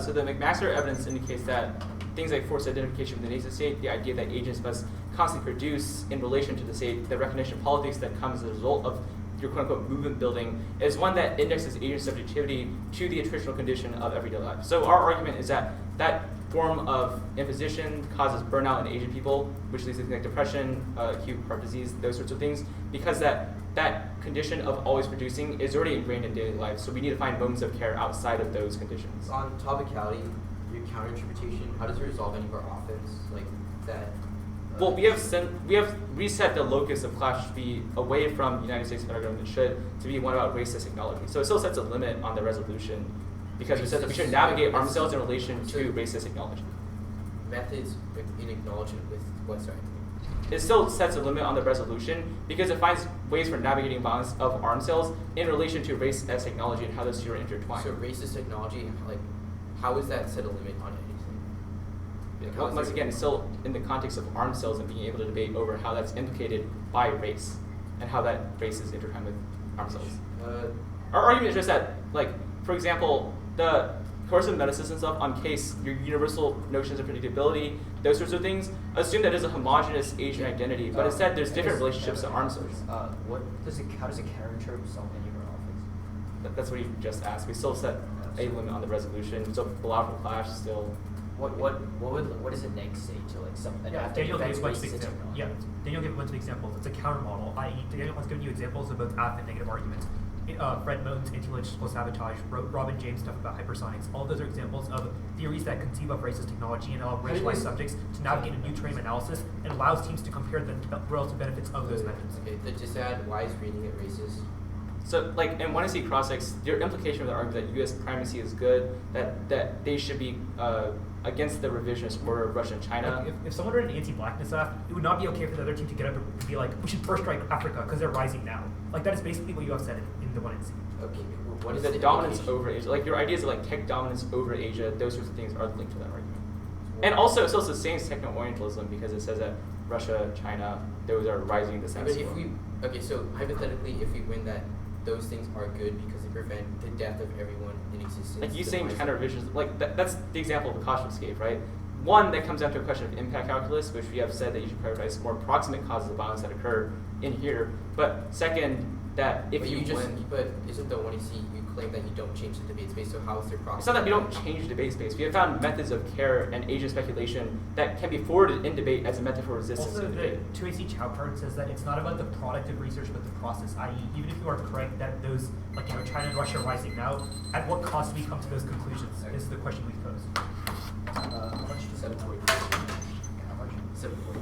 So the McMaster evidence indicates that things like forced identification within the state, the idea that agents must constantly produce in relation to the state, the recognition of politics that comes as a result of your quote-unquote movement building is one that indexes agent subjectivity to the attritional condition of everyday life. So our argument is that that form of imposition causes burnout in agent people, which leads to things like depression, acute heart disease, those sorts of things, because that condition of always producing is already ingrained in daily life. So we need to find moments of care outside of those conditions. On topicality, your counterinterpretation, how does it resolve any of our offense like that? Well, we have reset the locus of clash to be away from the United States federal government should to be one about racist technology. So it still sets a limit on the resolution because we said that we should navigate arms sales in relation to racist technology. Methods in acknowledgement with what, sorry? It still sets a limit on the resolution because it finds ways for navigating violence of arms sales in relation to race as technology and how those two are intertwined. So racist technology, like, how is that set a limit on anything? Well, once again, it's still in the context of arms sales and being able to debate over how that's implicated by race and how that race is intertwined with arms sales. Our argument is just that, like, for example, the coercive medicine stuff on case, your universal notions of predictability, those sorts of things, assume that there's a homogeneous agent identity, but instead there's different relationships to arms sales. How does a counterinterpret solve any of our offense? That's what you just asked. We still set a limit on the resolution, so allow for clash still. What does a neg say to like some an Yeah, after Daniel defense gave a bunch of basis examples. technology? Yeah, Daniel gave a bunch of examples. It's a counter model, i.e., Daniel has given you examples of both aff and negative arguments. Fred Moten's anti-logistical sabotage, Robin James stuff about hypersonics. All of those are examples of theories that conceive of racist technology and allow racialized subjects to navigate a new train analysis and allows teams to compare the relative benefits of those methods. Okay, just add, why is reading it racist? So, like, in 1C cross-ex, your implication of the argument that U.S. primacy is good, that they should be against the revisionist order of Russia and China. Like if someone wrote an anti-blackness app, it would not be okay for the other team to get up and be like, we should first strike Africa because they're rising now. Like, that is basically what you have said in the 1NC. Okay, what is the dominance over Asia? Like, your ideas of like tech dominance over Asia, those sorts of things are linked to that argument. And also, it still sustains techno-orientalism because it says that Russia, China, those are rising in the sense. But if we, okay, so hypothetically, if we win that, those things are good because they prevent the death of everyone in existence. Like you saying China revisions, like that's the example of a caution escape, right? One, that comes down to a question of impact calculus, which we have said that you should prioritize more proximate causes of violence that occur in here. But second, that if you win, but isn't the 1EC you claim that you don't change the debate space? So how is there proximate? It's not that we don't change debate space. We have found methods of care and agent speculation that can be forwarded in debate as a method for resistance Also, to the debate. 2AC Chow card says that it's not about the product of research, but the process, i.e., even if you are correct that those, like, you know, China and Russia are rising now, at what cost do we come to those conclusions is the question we pose. How much? 740. How much? 740.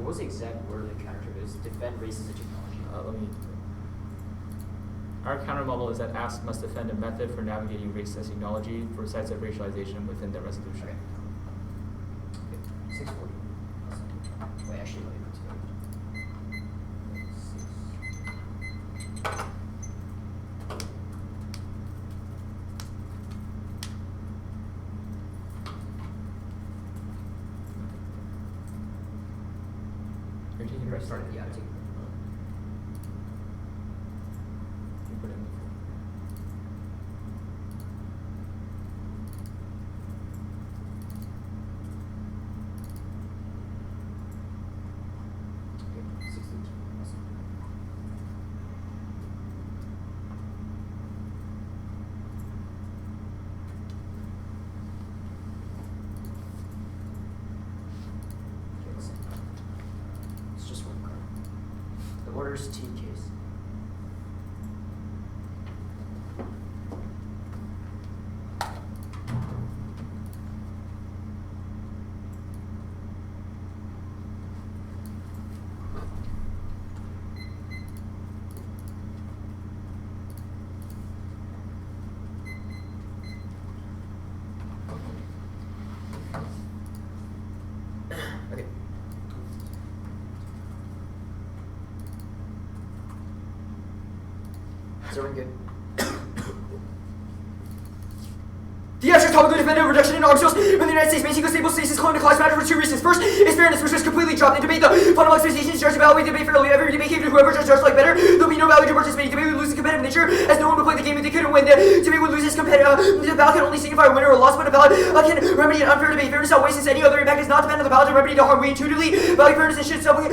what was the exact word of the counter? It was defend races and technology. Our counter model is that apps must defend a method for navigating race as technology for sites of racialization within their resolution. Okay. 640. Awesome. Wait, actually, let me put together. You're taking the rest Started, yeah, take. You put it in the folder. Okay, 613. Awesome. Okay, listen. It's just one card. The order's T case. Okay. Is everyone good? The abstract topic of defended reduction in arms sales when the United States maintains stable status claim to class matter for two reasons. First, is fairness, which was completely dropped in debate. The fundamental expectations judge evaluate debate fairly. Every debate came to whoever judged like better. There'll be no value to participating. Debate would lose its competitive nature, as no one would play the game if they couldn't win. The debate would lose its competitive. The ballot can only signify a winner or loss, but a ballot can remedy an unfair debate. Fairness outweighs since any other impact does not depend on the ballot to remedy the harm. We intuitively value fairness and should someone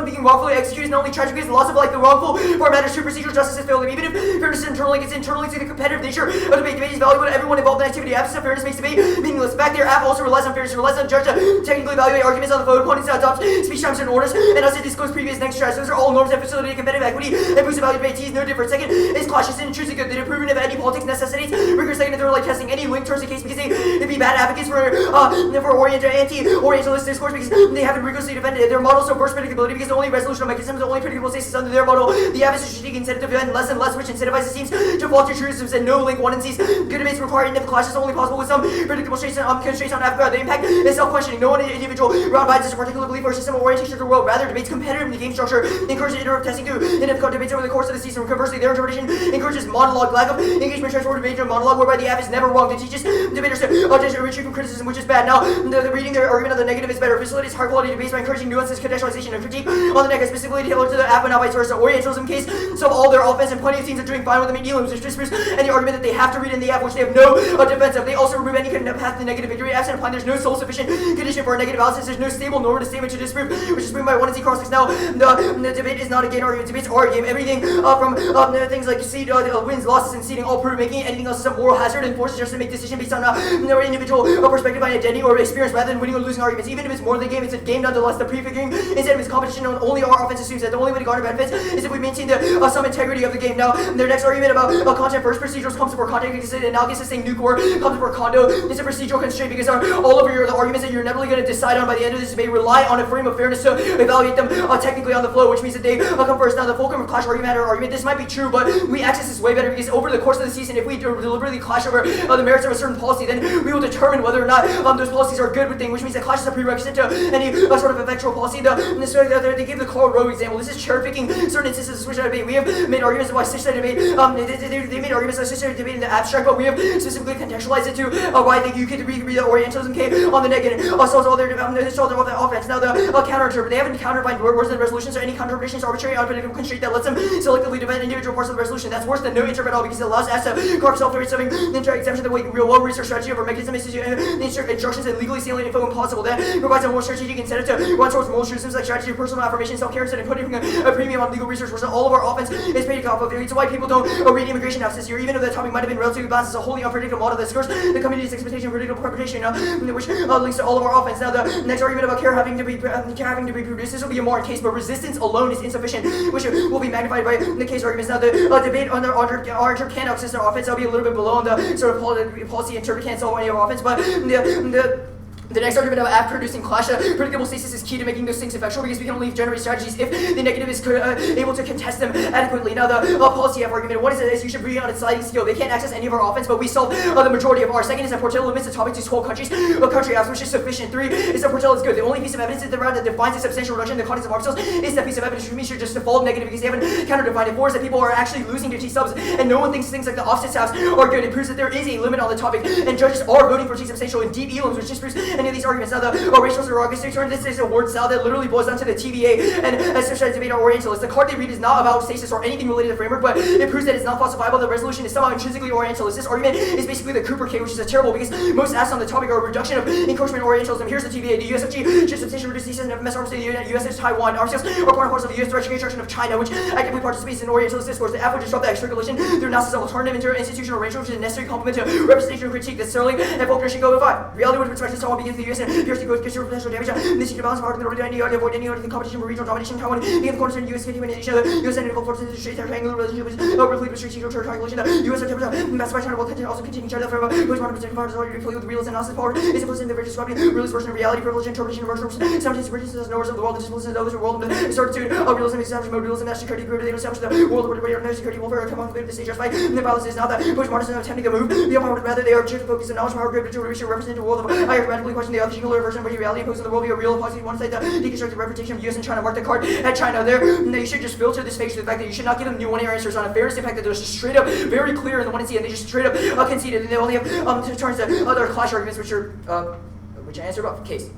being wrongfully executed is not only tragic because the loss of life, the wrongful part matters to procedural justice is failed. Even if fairness is internally to the competitive nature of debate. Debate is valuable to everyone involved in activity. Absence of fairness makes debate meaningless. In fact, their app also relies on fairness, relies on judge to technically evaluate arguments on the vote. Opponents adopt speech times and orders, and also disclose previous next tries. Those are all norms that facilitate competitive equity and boost the value of debate. T is no different. Second is cautious and intrusive good. They have proven if any politics necessitates rigorous second and third like testing. Any link towards the case because they'd be bad advocates for anti-orientalist discourse because they haven't rigorously defended their model. So burst predictability because the only resolution mechanism, the only predictable stasis under their model. The app is a strategic incentive to defend less and less, which incentivizes teams to falter truisms and no link one and sees. Good debates require in-depth clashes only possible with some predictable constraints on Africa. The impact is self-questioning. No one individual round biases a particular belief or system of orientation to the world. Rather, debates competitive in the game structure encourage iterative testing to in-depth debates over the course of the season. Conversely, their interpretation encourages monologue, lack of engagement, transformed debate to monologue, whereby the app is never wrong. It teaches debaters to retreat from criticism, which is bad. Now, the reading their argument of the negative is better. Facilitates high-quality debates by encouraging nuances, contextualization, and critique on the negative, specifically tailored to the app and not vice versa. Orientalism case solve all their offense, and plenty of teams are doing fine with the mediums, which disproves any argument that they have to read in the app, which they have no defense of. They also remove any kind of path to negative victory. Absent applying, there's no sole sufficient condition for a negative analysis. There's no stable normative statement to disprove, which is proven by 1 and Z cross. Now, the debate is not a game argument. Debates are a game. Everything from things like seed wins, losses, and seeding all prove. Making anything else is a moral hazard and forces us to make decisions based on their individual perspective by identity or experience rather than winning or losing arguments. Even if it's more than a game, it's a game nonetheless. The prefiguring instead of its competition on only our offense assumes that the only way to garner benefits is if we maintain some integrity of the game. Now, their next argument about content first procedurals comes before content because it analogous to saying nuke war comes before condo. It's a procedural constraint because all of the arguments that you're never going to decide on by the end of this debate rely on a frame of fairness to evaluate them technically on the flow, which means that they come first. Now, the fulcrum of clash argument or argument, this might be true, but we access this way better because over the course of the season, if we deliberately clash over the merits of a certain policy, then we will determine whether or not those policies are a good thing, which means that clash is a prerequisite to any sort of effectual policy. They give the Karl Rove example. This is cherry-picking certain instances of switch-sided debate. We have made arguments about switch-sided debate. They made arguments about switch-sided debate in the abstract, but we have specifically contextualized it to why I think you could read the Orientalism case on the negative. Also, all their offense. Now, the counter-interpret. They haven't counterfined words in the resolutions or any counter-interpretation is arbitrary, unpredictable constraint that lets them selectively defend individual parts of the resolution. That's worse than no interpret at all because it allows us to carve self-serving exemption the way real well-researched strategy of our mechanism is to insert instructions and legally salient info impossible. That provides a more strategic incentive to run towards moral truisms like strategy, personal affirmation, self-care, instead of putting a premium on legal research. Whereas all of our offense is paid off of. It's why people don't read immigration analysis here, even though the topic might have been relatively balanced. It's a wholly unpredictable model that scores the community's expectation of predictable preparation, which links to all of our offense. Now, the next argument about care having to be produced, this will be a more case, but resistance alone is insufficient, which will be magnified by the case arguments. Now, the debate on our can access our offense, I'll be a little bit below on the sort of policy interpret can't solve any of our offense, but the The next argument about producing clash, predictable stasis is key to making those things effectual because we can only generate strategies if the negative is able to contest them adequately. Now the policy F argument, one is you should be on its sliding scale. They can't access any of our offense, but we solve the majority of ours. Second is that Portillo limits the topic to 12 countries, country apps, which is sufficient. 3 is that Portillo is good. The only piece of evidence that defines a substantial reduction in the context of ARP cells is that piece of evidence, which means should just default negative because they haven't counter-defined it. 4 is that people are actually losing their T subs, and no one thinks things like the offset tabs are good. It proves that there is a limit on the topic, and judges are voting for T substantial in deep elims, which disproves any of these arguments. Now the racial derogatory term, this is a word salad that literally boils down to the TVA and associated debate are Orientalists. The card they read is not about stasis or anything related to the framework, but it proves that it's not falsifiable. The resolution is somehow intrinsically Orientalist. This argument is basically the Cooper case, which is terrible because most asks on the topic are a reduction of encroachment Orientalism. Here's the TVA. The USFG should substantially reduce stasis and FMS arms to the USS Taiwan. Arms sales are part and parcel of the US direct construction of China, which actively participates in Orientalist discourse. The F would disrupt that circulation through analysis of alternative institutional arrangement, which is a necessary complement to representation and critique. That's Sterling and Faulkner should go with 5. Reality with respect to Taiwan begins the US and appears to go with potential damage. This is the balance of power in order to avoid any other competition for regional domination. Taiwan being the cornerstone of US continuation of the US and involved forces in the triangular relationship with with strategic triangulation. The US and massive by China will also continue China from postmodern protecting powers already play with realism analysis power is implicit in the very describing realist version of reality, privilege, interpretation of virtual simultaneous bridges knowers of the world, the discipline of those who world and the certitude of realism established mode realism national security group they establish the world where national security warfare come on the stage fight. The balance is not that postmodernism attempting to move the power, rather they are to focus on knowledge power group to represent a world of higher radically question the singular version of reality opposed to the world be a real policy one side the deconstructed representation of US and China. Mark the card at China there. They should just filter this page to the fact that you should not give them new one-year answers on a fairness. The fact that they're just straight up very clear in the 1C and they just straight up conceded, and they only have turns to other clash arguments which are which I answered about case.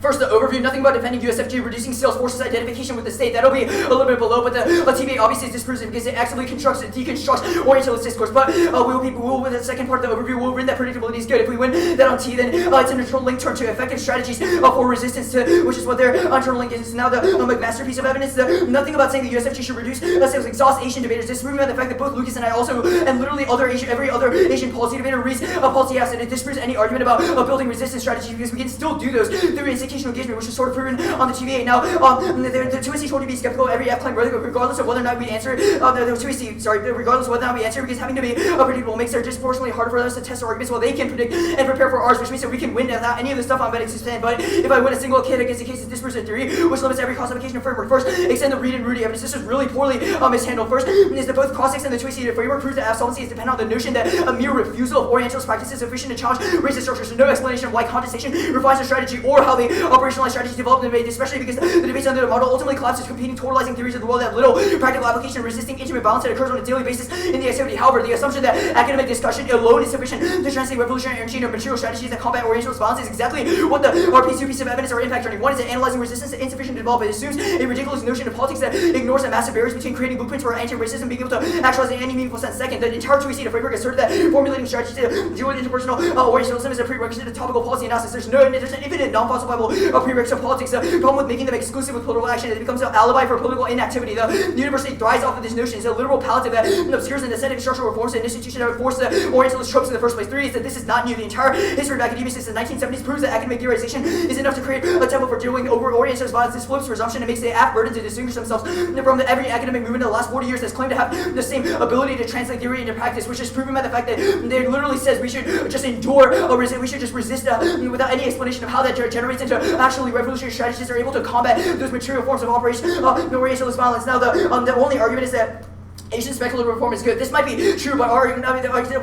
First, the overview, nothing about defending USFG, reducing sales forces identification with the state. That'll be a little bit below, but the TVA obviously disproves it because it actively constructs and deconstructs Orientalist discourse. But we'll with the second part of the overview, we'll win that predictability is good. If we win that on T, then it's an internal link turn to effective strategies for resistance to, which is what their internal link is. Now the McMaster piece of evidence, nothing about saying the USFG should reduce sales, exhaust Asian debaters, disproving by the fact that both Lucas and I also, and literally every other Asian policy debater reads policy apps, and it disproves any argument about building resistance strategies because we can still do those through institutional engagement, which is sort of proven on the TVA. Now, the 2SC told you to be skeptical of every F claim, regardless of whether or not we answer. Regardless of whether or not we answer, because having to be predictable makes it disproportionately harder for us to test our arguments while they can predict and prepare for ours, which means that we can win without any of the stuff I'm betting to stand. But if I win a single kid against the case of dispersive theory, which limits every classification of framework, first, extend the Reed and Rudy evidence. This is really poorly mishandled. First, is that both Cossack's and the 2SC framework proves that absolvency is dependent on the notion that a mere refusal of Orientalist practice is sufficient to challenge racist structures. So no explanation of why contestation refines the strategy or how the operationalized strategies developed and made, especially because the debates under the model ultimately collapses competing totalizing theories of the world that have little practical application, resisting intimate balance that occurs on a daily basis in the activity. However, the assumption that academic discussion alone is sufficient to translate revolutionary energy into material strategies that combat Orientalist balance is exactly what the RP2 piece of evidence or impact turning. One is that analyzing resistance is insufficient to develop. It assumes a ridiculous notion of politics that ignores the massive barriers between creating blueprints for anti-racism and being able to actualize in any meaningful sense. Second, the entire 2SC framework asserted that formulating strategies to deal with interpersonal Orientalism is a prerequisite to topical policy analysis. There's an infinite non-falsifiable prerequisite of politics. The problem with making them exclusive with political action is it becomes an alibi for political inactivity. The university thrives off of this notion. It's a literal palliative that obscures and aesthetic structural reforms and institutions that would force the Orientalist tropes in the first place. 3 is that this is not new. The entire history of academia since the 1970s proves that academic theorization is enough to create a template for dealing over Orientalist violence. This flips presumption and makes the AF burden to distinguish themselves from every academic movement in the last 40 years that's claimed to have the same ability to translate theory into practice, which is proven by the fact that they literally says we should just endure, we should just resist without any explanation of how that generates into actually revolutionary strategies that are able to combat those material forms of operation, Orientalist violence. Now, the only argument is that Asian speculative reform is good. This might be true, but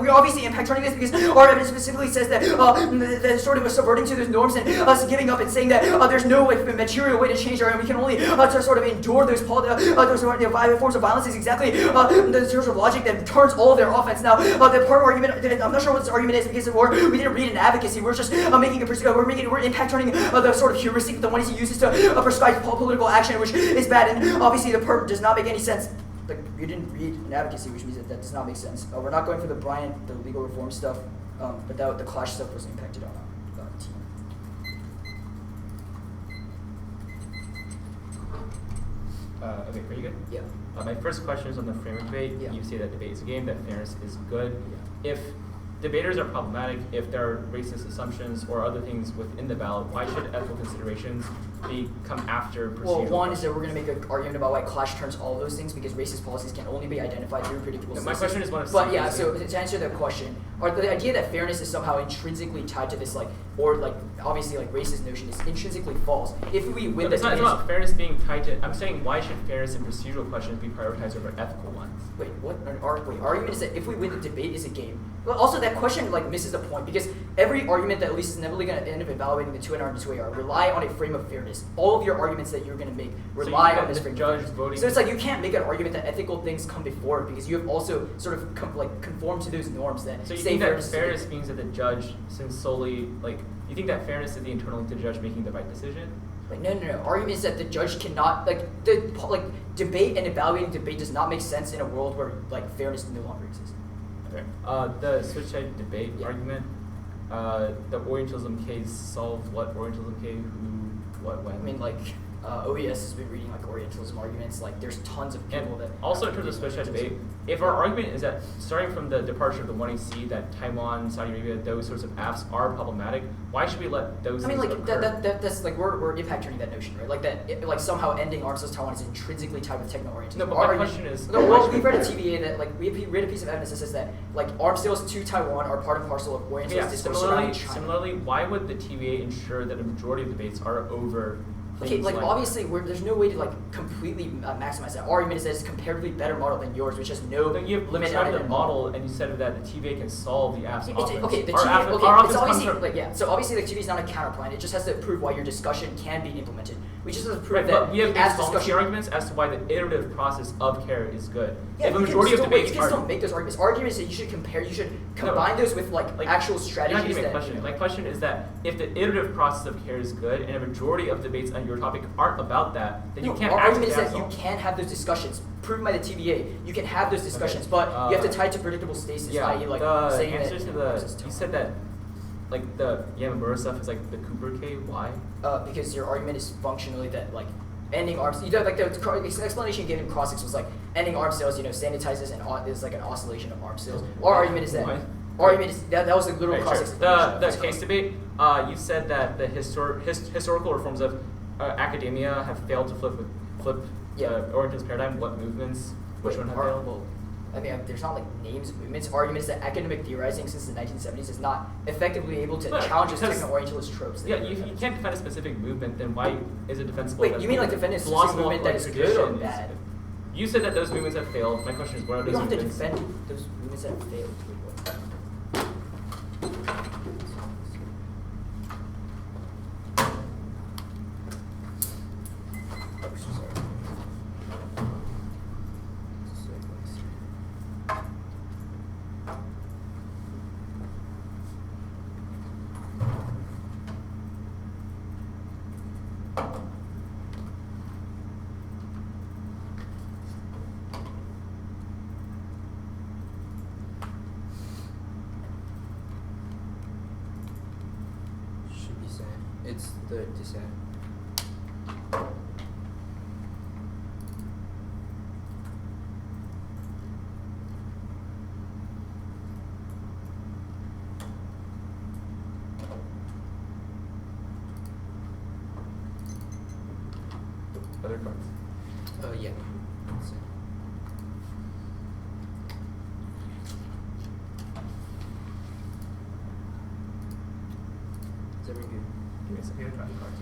we obviously impact turning this because our evidence specifically says that that sort of subverting to those norms and us giving up and saying that there's no material way to change our, and we can only to sort of endure those forms of violence is exactly the sort of logic that turns all of their offense. Now, the part argument, I'm not sure what this argument is because we didn't read an advocacy. We're just we're impact turning the sort of heuristic that the one he uses to prescribe political action, which is bad, and obviously the perp does not make any sense. Like, you didn't read an advocacy, which means that does not make sense. We're not going for the Bryant, the legal reform stuff, but the clash stuff was impacted on team. Okay, are you good? Yeah. My first question is on the framework debate. Yeah. You say that debate is a game, that fairness is good. Yeah. If debaters are problematic, if there are racist assumptions or other things within the ballot, why should ethical considerations come after procedural? Well, one is that we're going to make an argument about why clash turns all of those things because racist policies can only be identified through predictable My question is one of But yeah, so to answer that question, or the idea that fairness is somehow intrinsically tied to this like or like obviously like racist notion is intrinsically false. If we win It's the not debate, about fairness being tied to. I'm saying why should fairness and procedural questions be prioritized over ethical ones? wait, what? Argument is that if we win the debate is a game. Well, also that question like misses the point because every argument that Elyse is inevitably going to end up evaluating the 2NR and 2AR rely on a frame of fairness. All of your arguments that you're going to make rely on this frame of fairness. Voting. So it's like you can't make an argument that ethical things come before it because you have also sort of conformed to those norms that So you say think that fairness. fairness means that the judge, since solely like, you think that fairness is the internal to the judge making the right decision? Like, no. Argument is that the judge cannot debate and evaluating debate does not make sense in a world where like fairness no longer exists. Okay. The switch side debate Yeah. argument. The Orientalism case solved what Orientalism case, who, what, when. I mean, like, OES has been reading like Orientalism arguments. Like, there's tons of people And that. also in terms of switch side debate, if our argument is that starting from the departure of the 1AC, that Taiwan, Saudi Arabia, those sorts of apps are problematic, why should we let those I mean, things like occur? that's like we're impact turning that notion, right? Like that, like somehow ending arms race Taiwan is intrinsically tied with techno-orientism. No, but Our my argument- question is- no. why Well, should we've we- read a TVA that like we read a piece of evidence that says that like arms sales to Taiwan are part and parcel of Orientalist Yeah, discourse surrounding similarly, China. why would the TVA ensure that a majority of debates are over Okay, things like obviously, there's no way to like completely maximize that. Our argument is that it's a comparatively better model than yours, which has no But you have limit on described it. the model, and you said that the TVA can solve the app's offense. Okay, the Our TVA, app- okay, our it's offense comes obviously from- like yeah. So obviously, the TVA is not a counterplan. It just has to prove why your discussion can be implemented. We just have to prove Right, that but we have the ass insolvency discussion. arguments as to why the iterative process of care is good. Yeah, if a you can majority of still- debates you can are still make those arguments. Arguments that you should compare. You should combine those with like actual You're not strategies getting my that. question. My question is that if the iterative process of care is good and a majority of debates on your topic aren't about that, then you No, can't our argument is that actually you can have those discussions, proven by the TVA. You can have those discussions, but you have to tie it to predictable stasis, Yeah, i.e., like the saying answer that to the you said that like the Yamamura stuff is like the Cooper K. Why? because your argument is functionally that like ending arms. You know, like the explanation given in Crossix was like ending arms sales. You know, sanitizes and is like an oscillation of arms sales. Our argument is that. Why? Our argument is that was a literal Right, Crossix. sure. The case debate. You said that the historical reforms of academia have failed to flip Yeah. the Orientalist paradigm. What movements? Which one have failed? Well, I mean, there's not like names of movements. Arguments that academic theorizing since the 1970s is not effectively able to Right, challenge those because- techno-orientalist tropes. that Yeah, we you have. can't defend a specific movement. Then why is it defensible? Wait, that you mean like the defend a specific philosophical, movement that is good or tradition is- bad? You said that those movements have failed. My question is, what are We those don't have to movements? defend those movements that have failed. Oh, so sorry. Should be sad. It's the dissent. Other cards. Yeah. Dissent. Is everyone good? Give me a second. Yeah, draft cards.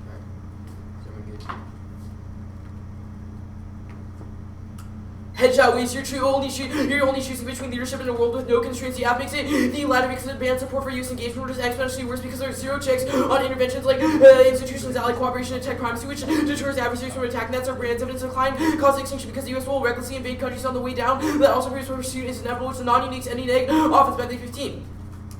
Alright. Is everyone good? Headshot Elyse, you're only choosing between leadership in a world with no constraints. The app makes it the latter because of banned support for youth engagement, which is exponentially worse because there's zero checks on interventions like institutions, allied cooperation, and tech primacy, which deters adversaries from attacking. That's our brand's evidence of decline, cause extinction because the U.S. will recklessly invade countries on the way down. That also proves pursuit is inevitable. It's a non-unique ending egg. Offense back 15.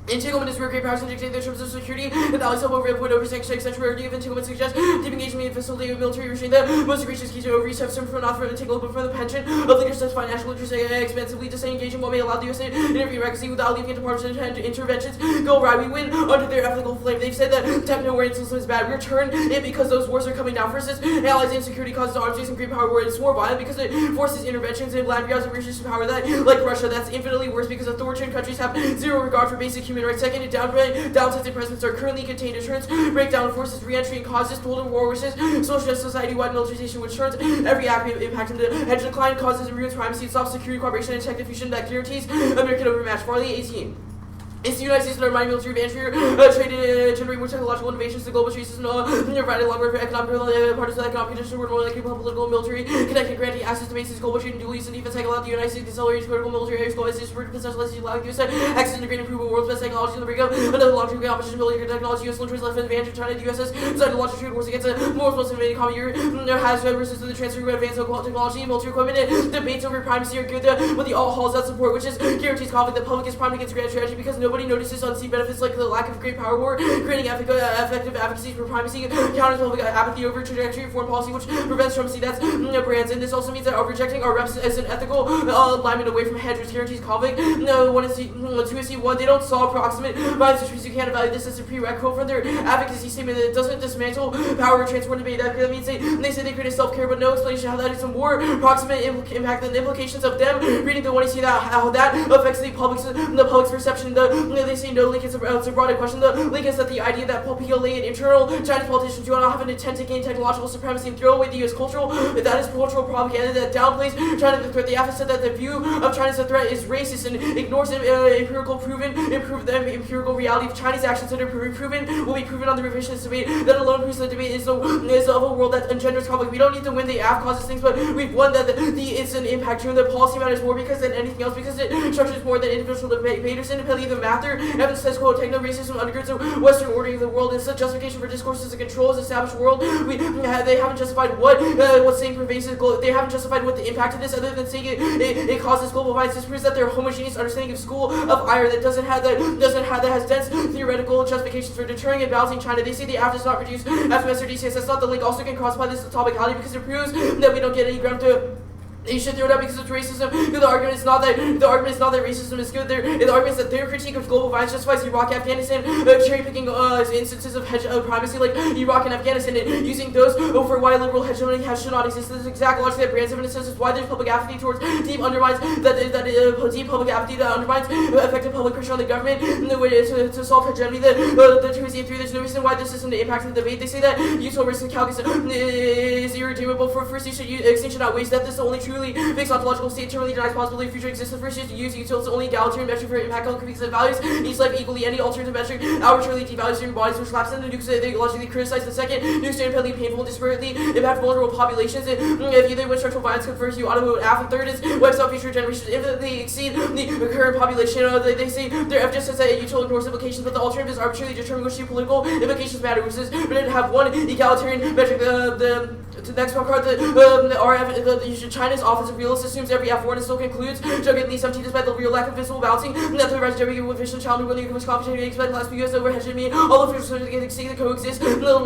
Entanglement is where great powers can dictate the terms of security. The allies help avoid over sanctuary of entanglement suggests deep engagement in facility of military restraint that most egregious keys to overreach have stemmed from not from entanglement but from the pension of leaders such financial interests expansively disengage in what may allow the USA to intervene recklessly without leaving departments and interventions. Go right, we win under their ethical flame. They've said that techno-war system is bad. We return it because those wars are coming down. First, allies insecurity causes arms race and great power war. It's more violent because it forces interventions in land grabs and resistance power that, like Russia, that's infinitely worse because authoritarian countries have zero regard for basic human rights. Second, downsides and presidents are currently contained. Deterrence, breakdown forces, re-entry and causes total war wishes, social society-wide militarization which turns every act impact into hedge decline, causes and ruins primacy, stops security cooperation and tech diffusion that guarantees American overmatch. Farley 18. It's the United States and our mighty military advance here, trade generate more technological innovations, the global trade system, providing longer for economic parties of economic conditions, world more likely political and military, connecting granting access to bases, global trade and dual use and defense, allow the United States to accelerate critical military areas, global access for potential allowing the US access to great improvement, world's best technology in the breakup, another long-term opposition military technology, US military left advantage of China, the USS, designed to launch trade wars against the most invading common year, has resisted the transfer of advanced technology and military equipment, debates over primacy are good, but the all halls that support, which is guarantees conflict, the public is primed against grand strategy because nobody notices unseen benefits like the lack of great power war, creating effective advocacy for primacy, counters public apathy over trajectory of foreign policy, which prevents Trump. That's brands, and this also means that rejecting our reps as an ethical alignment away from hedge, which guarantees conflict. No, one is two is one. They don't solve proximate violence situations. You can't evaluate this as a prerequisite from their advocacy statement. That it doesn't dismantle power transfer debate. That means they say they create self-care, but no explanation how that is a more proximate impact than the implications of them reading the one. You see that how that affects the public's perception. They say no link. It's a broader question. The link is that the idea that PLA and internal Chinese politicians do not have an intent to gain technological supremacy and throw away the U.S. cultural. That is cultural propaganda that downplays China the threat. They have said that the view of China as a threat is racist and ignores empirical reality of Chinese actions that are proven will be proven on the revisionist debate. That alone proves the debate is of a world that engenders conflict. We don't need to win the AF causes things, but we've won that it's an impact. The policy matters more because than anything else because it structures more than individual debaters independently of the matter. Evidence says, quote, techno-racism undergirds the Western ordering of the world. It's a justification for discourses that controls the established world. They haven't justified what's saying pervasive. They haven't justified what the impact of this, other than saying it causes global violence. This proves that their homogeneous understanding of school of ire that has dense theoretical justifications for deterring and balancing China. They say the AF does not reduce FMS or DCS. That's not the link. Also can cross-apply this topicality because it proves that we don't get any ground to. They should throw it out because it's racism. The argument is not that racism is good. The argument is that their critique of global violence justifies Iraq, Afghanistan, cherry picking instances of primacy like Iraq and Afghanistan, and using those over why liberal hegemony should not exist. This is exact logic that brands evidence says is why there's public apathy towards deep undermines deep public apathy that undermines effective public pressure on the government in the way to solve hegemony. The 2 3 there's no reason why this isn't impacting the debate. They say that useful risk and calculus is irredeemable. For first, you should extinction outweighs that. This is the only true fixed ontological state terminally denies possibility of future existence. First is to use utils only egalitarian metric for impact on because it values each life equally. Any alternative metric arbitrarily devalues human bodies which lapse into nukes they logically criticize. The second, nukes are independently painful, disparately impact vulnerable populations. If either when structural violence confers you automote AF, and third is wipes out future generations infinitely exceed the current population. They say their evidence says that util ignores implications, but the alternative is arbitrarily determine which geopolitical implications matter, which is better to have one egalitarian metric. The next one card, China's offensive realist assumes every F1 and still concludes, Jugget Lee 17 despite the real lack of visible balancing, that the rest of every efficient challenge willing to competition expect last US over hegemony, all of which are to coexist, little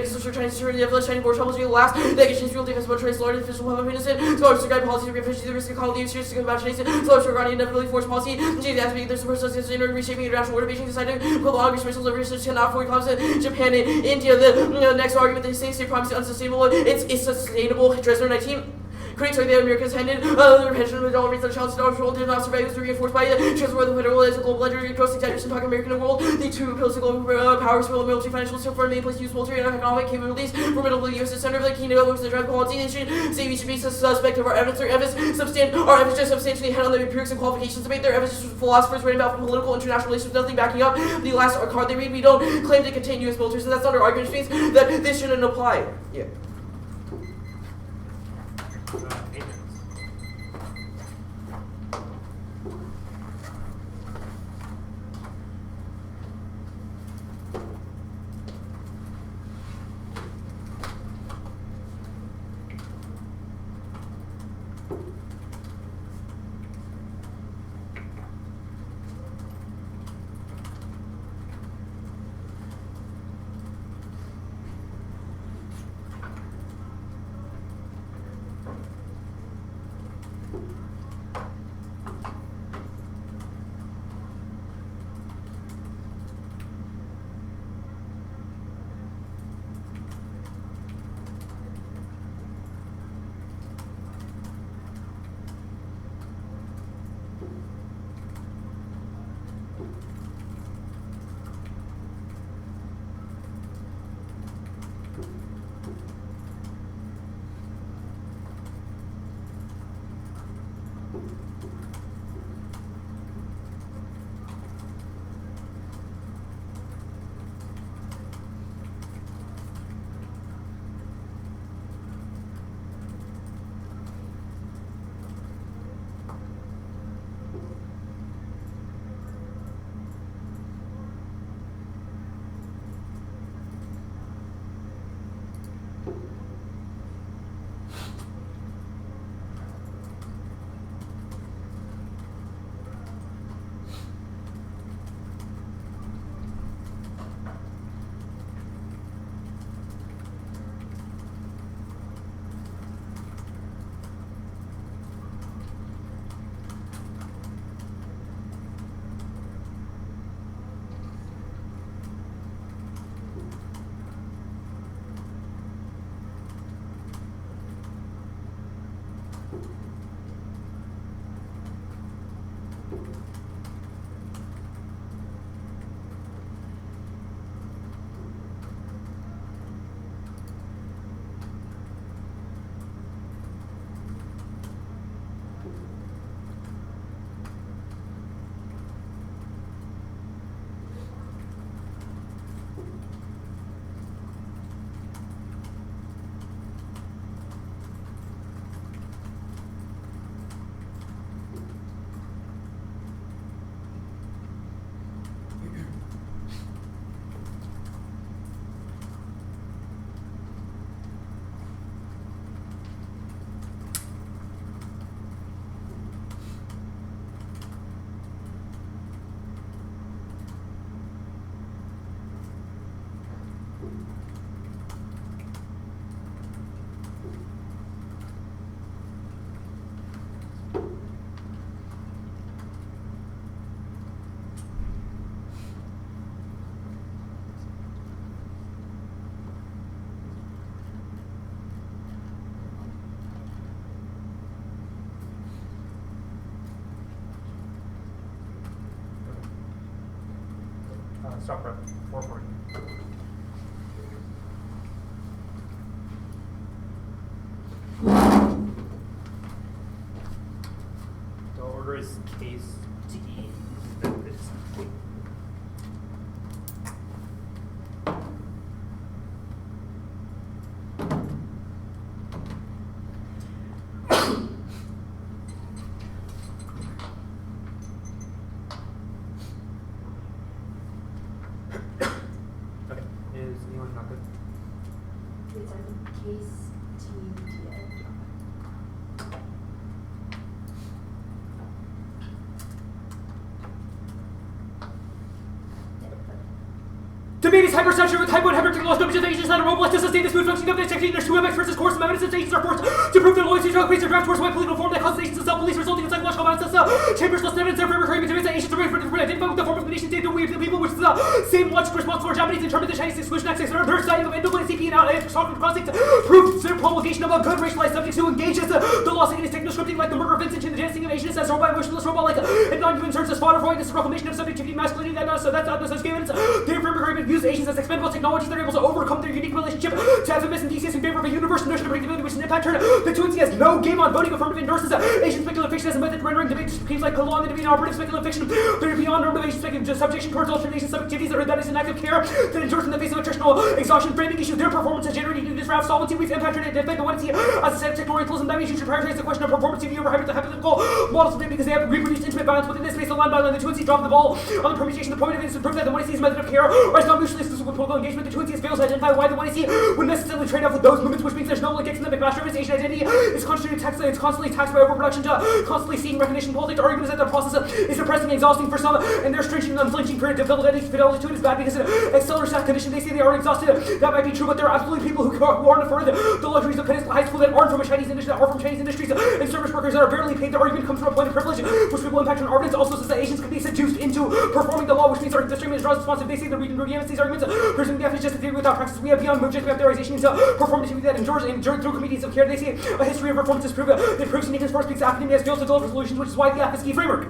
social Chinese security, the Chinese war troubles, real last, that exchange real defense, trace, Lord, official public innocent, scholars to guide policy to efficiency, the risk of colony, serious to combat Chinese, scholars to run inevitably force policy, James Aspect, there's some persons in reshaping international order, Beijing decided global August missiles over research cannot fully collapse Japan and India. The next argument they say state primacy unsustainable, it's sustainable. Dresner 19. Critics are the Americans handed the retention of the dollar rates of challenge world did not survive. It was reinforced by the transfer of the federal as a global ledger, grossing debtors and talking American world. The two pillars of global powers, military, financial support, main place use military and economic capabilities, formidable U.S. center of the kingdom over the drug policy. They should say we should be suspect of our evidence. Our evidence just substantially head on the empirics and qualifications debate. Their evidence is philosophers writing about political international relations, nothing backing up the last card they read. We don't claim to contain U.S. military, so that's not our argument, which means that this shouldn't apply. Yeah. Stop prep. 440. The order is case T. Okay. Is anyone not good? It's on case TDA. Debate is hypersaturated with hypo and hypertechnological images of agents that are mobilized to sustain the smooth functioning of the technique. There's two MX versus course amendments that agents are forced to prove their loyalty to increase their draft towards white political form that causes agents to self-police, resulting in psychological violence. Chambers less evidence therefore recurring debates that agents are ready for identify with the form of the nation state, the way of the people, which is the same logic response for Japanese determined the Chinese exclusion access and their side of NAACP and out conflict proved their promulgation of a good racialized subject who engages the law saying is techno-scripting like the murder of Vincent and the dancing of Asians as robot emotionless robot like and non-human terms as fodder for this proclamation of subjectivity masculinity that so that's not such given. Therefore agreement use Asians as expendable technologies that are able to overcome their unique relationship to FMS and DCS in favor of a universal notion of predictability which is an impact turn. The 2NC has no game on voting affirmative endorses Asian speculative fiction as a method rendering debate schemes like prolonged the debate and operative speculative fiction. There beyond normal Asian speculative subjection towards alternation subjectivities that is an active care that endures in the face of attritional exhaustion framing issue. Their performance has generated in this round solvency with impact turn and defend the 1NC as a set of techno-orientalism. That means you should prioritize the question of performance TV over hypothetical models of debate because they have reproduced intimate violence within this space. The line by line, the 2NC dropped the ball on the permutation. The point of it is to prove that the 1NC's method of care is not mutually exclusive with political engagement. The 2NC fails to identify why the 1NC would necessarily trade off with those movements, which means there's no links in the McMaster Asian identity is constantly taxed by overproduction to constantly seeking recognition. Politics argument is that the process is depressing and exhausting for some, and their stringent and unflinching period of fidelity to it is bad because it accelerates that condition. They say they are exhausted. That might be true, but there are absolutely people who aren't afforded the luxuries of Peninsula High School that aren't from a Chinese industry, that are from Chinese industries, and service workers that are barely paid. The argument comes from a point of privilege, which will impact on arguments. Also says that Asians can be seduced into performing the law, which means our disagreement is responsive. They say the reading against these arguments, presuming the is just a theory without practice. We have beyond movement, we have theorization into performativity that endures through comedians of care. They say a history of performances prove that proves uniqueness for speaks academia has failed to deliver solutions, which is why the AFSC framework.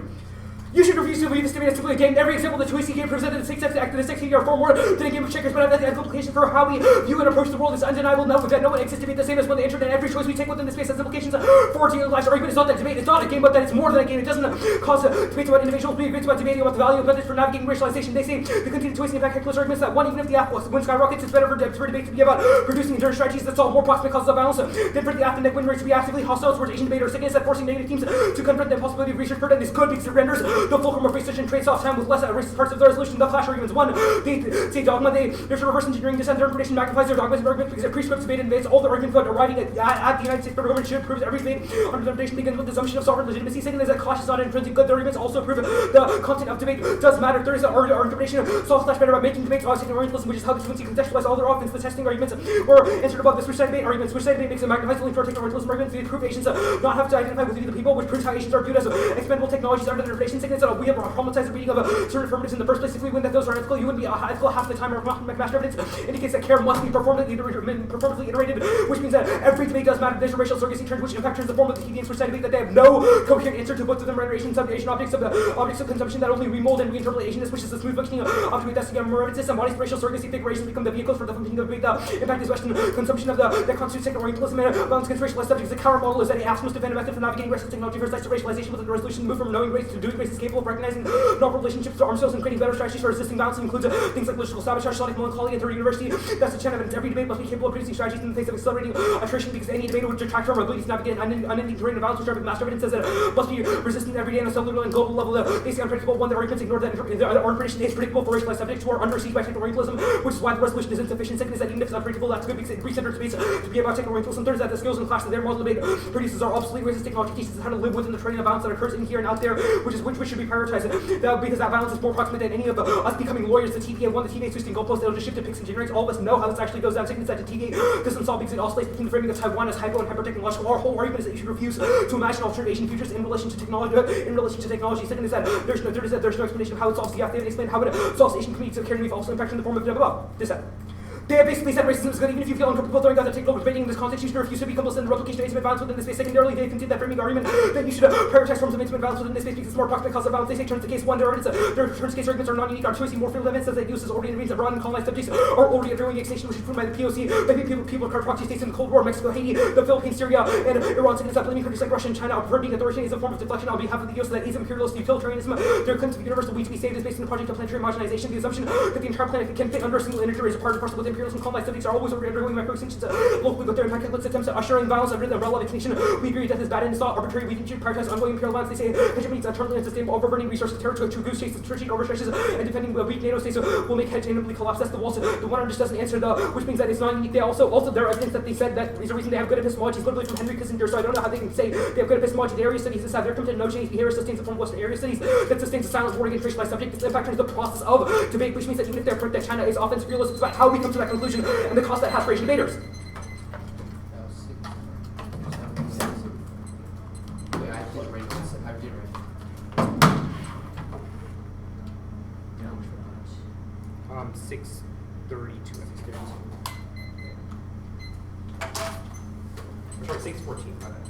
You should refuse to believe this debate is simply a game. Every example of the 2AC game proves that the 6X act and the 6 are far more than a game of checkers, but that the implication for how we view and approach the world is undeniable. Now that no one exists to be the same as when they entered, and every choice we take within the space has implications for our daily lives. Argument is not that debate is not a game, but that it's more than a game. It doesn't cause debates about individuals, but debates about debating about the value of methods for navigating racialization. They say the continued 2AC impact calculus arguments that one, even if the AF win skyrockets, it's better for debate to be about producing enduring strategies that solve more proximate causes of violence than for the AF and win rates to be actively hostile towards Asian debate or sickness that forcing negative teams to confront the impossibility of research burden is good because it renders the fulcrum of research and trades off time with less racist parts of the resolution. The clash arguments. One, they say dogma. There's a reverse engineering descent. Their interpretation magnifies their dogmas and arguments because it prescripts debate and debates. All the arguments about arriving at the United States federal government should prove every debate under the foundation begins with the assumption of sovereign legitimacy. Second is that clash is not an intrinsic good. The arguments also prove the content of debate does matter. Third is that our interpretation solves clash better by making debates about Orientalism, which is how the 2NC contextualize all their offense. The testing arguments were answered above. The switch side debate arguments. Switch side debate makes a magnifies only for Orientalism arguments. They prove Asians not have to identify with the people, which proves how Asians are viewed as expendable technologies under their interpretation. Second is that we have traumatized the reading of certain affirmatives in the first place. If we win that those are ethical, you wouldn't be ethical half the time. Or McMaster evidence indicates that care must be performatively iterated, which means that every debate does matter. There's a racial surrogacy turns, which in fact turns the form of the key games for debate that they have no coherent answer to both of them renderation of Asian objects of consumption that only remold and reinterpolate Asianness, which is the smooth functioning of debate that's a system. Bodies racial surrogacy figurations become the vehicles for the functioning of debate. The impact is Western consumption of that constitutes second Orientalism and balance against racialized subjects. The counter model is that AFS must defend a method for navigating racial technology versus racialization within the resolution move from knowing race to doing race is capable of recognizing novel relationships to arm sales and creating better strategies for resisting violence. Includes things like political sabotage, sonic melancholy, and third university. That's the channel evidence. Every debate must be capable of producing strategies in the face of accelerating attrition because any debate would detract from our ability to navigate an unending terrain of violence, which McMaster evidence says that it must be resistant every day on a cellular and global level. They say unpredictable. One, that arguments ignore that our interpretation is predictable for racialized subjects who are under siege by techno-orientalism, which is why the resolution is insufficient. Second is that even if it's unpredictable, that's good because it recenters debates to be about techno-orientalism. Third is that the skills and class that their model debate produces are obsolete. Racist technology teaches us how to live within the terrain of violence that occurs in here and out there, which should be prioritized. Because that violence is more proximate than any of us becoming lawyers. The TPA one, the TPA twisting goalposts, it'll just shift to picks and generates. All of us know how this actually goes down. Second is that the TPA doesn't solve because it oscillates between the framing of Taiwan as hypo and hyper-technological. Our whole argument is that you should refuse to imagine alternate Asian futures in relation to technology. Second is that there's no explanation of how it solves the gap. They haven't explained how it solves Asian communities of care, and we've also impacted in the form of above. This They have basically said racism is good even if you feel uncomfortable throwing out the take over debating this constitution or refuse to be complicit in the replication of intimate violence within this space. Secondarily, they concede that framing argument that you should prioritize forms of intimate violence within this space because it's more proximate cause of violence. They say turns the case one, their turns case arguments are non-unique. Our choice more free limits as they use as already intervenes that broad and colonized subjects are already undergoing extinction, which is proven by the POC, by people of proxy states in the Cold War, Mexico, Haiti, the Philippines, Syria, and Iran. So stop blaming countries like Russia and China are being authoritarian as a form of deflection on behalf of the US that is imperialist utilitarianism. Their claims of universal we to be saved is based on the project of planetary homogenization. The assumption that the entire planet can fit under a single integer is a part and parcel with imperialism. Colonized subjects are always undergoing micro-extinctions locally, but their impact calculates attempts at ushering violence under the umbrella of extinction. We agree death is bad and it's not arbitrary. We should prioritize ongoing imperial violence. They say hegemony is eternally unsustainable, overburning resources, territory, true goose chases, strategic overstretches, and defending weak NATO states will make hegemonically collapse. That's the wall. The one just doesn't answer the, which means that it's not unique. They also their evidence that they said that is a reason they have good epistemology is literally from Henry Kissinger. So I don't know how they can say they have good epistemology. The area studies is that their committed no change behavior sustains a form of Western area studies that sustains a silent war against racialized subject. This in fact turns the process of debate, which means that even if they're correct that China is often imperialist, it's about how we come to that conclusion and the cost that has for Asian debaters. Wait, I did right. I did right. 632. Sorry, 614. My bad.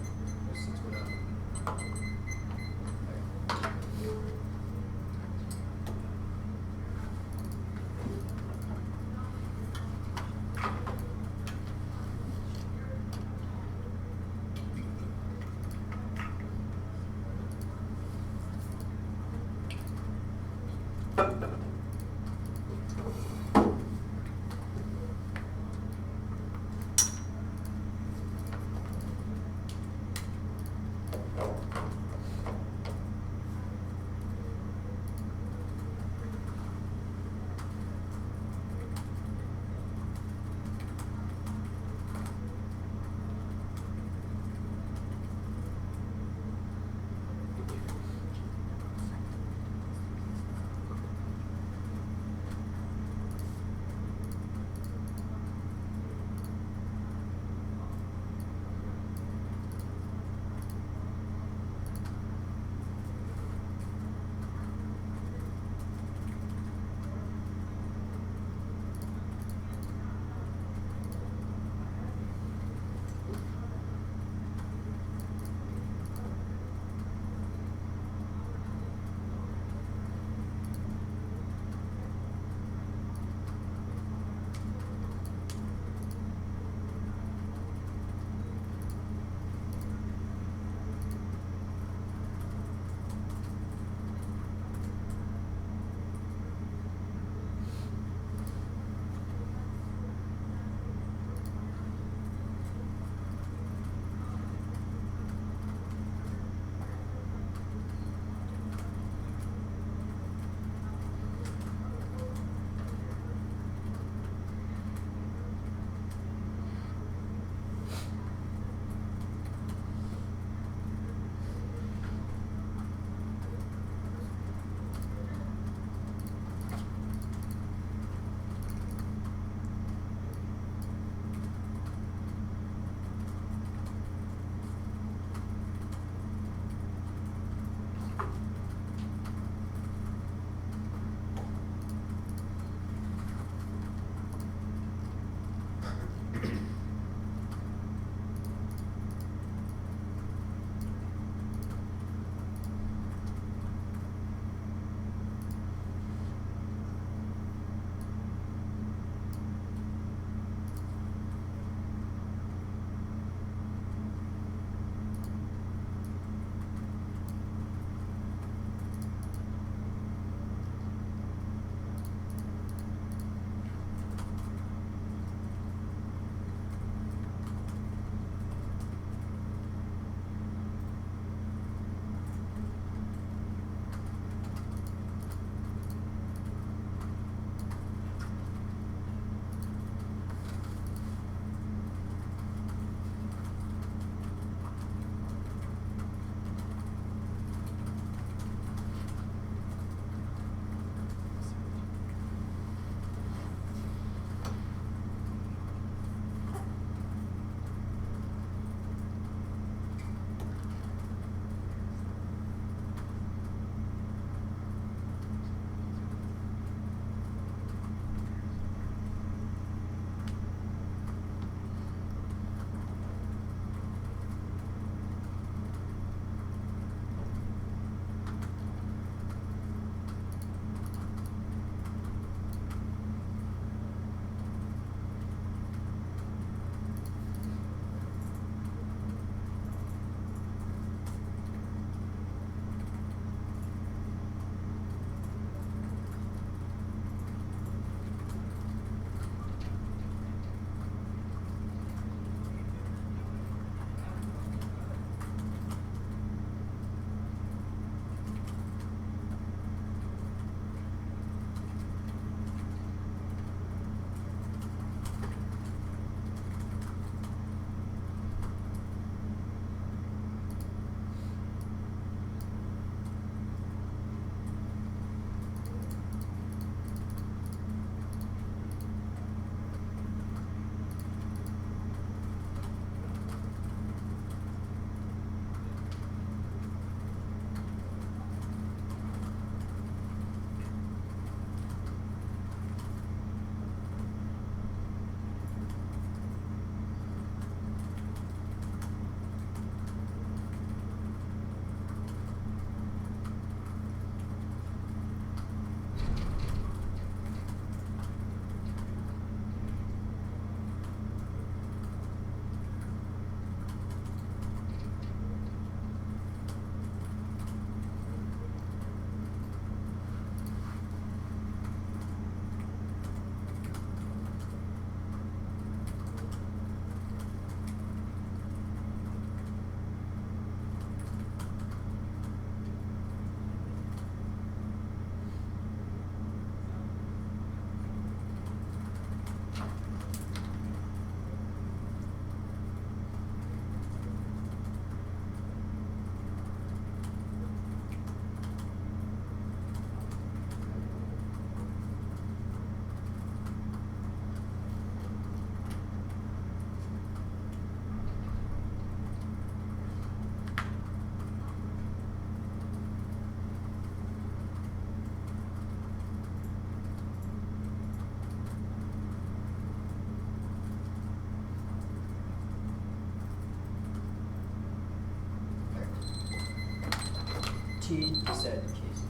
T said case.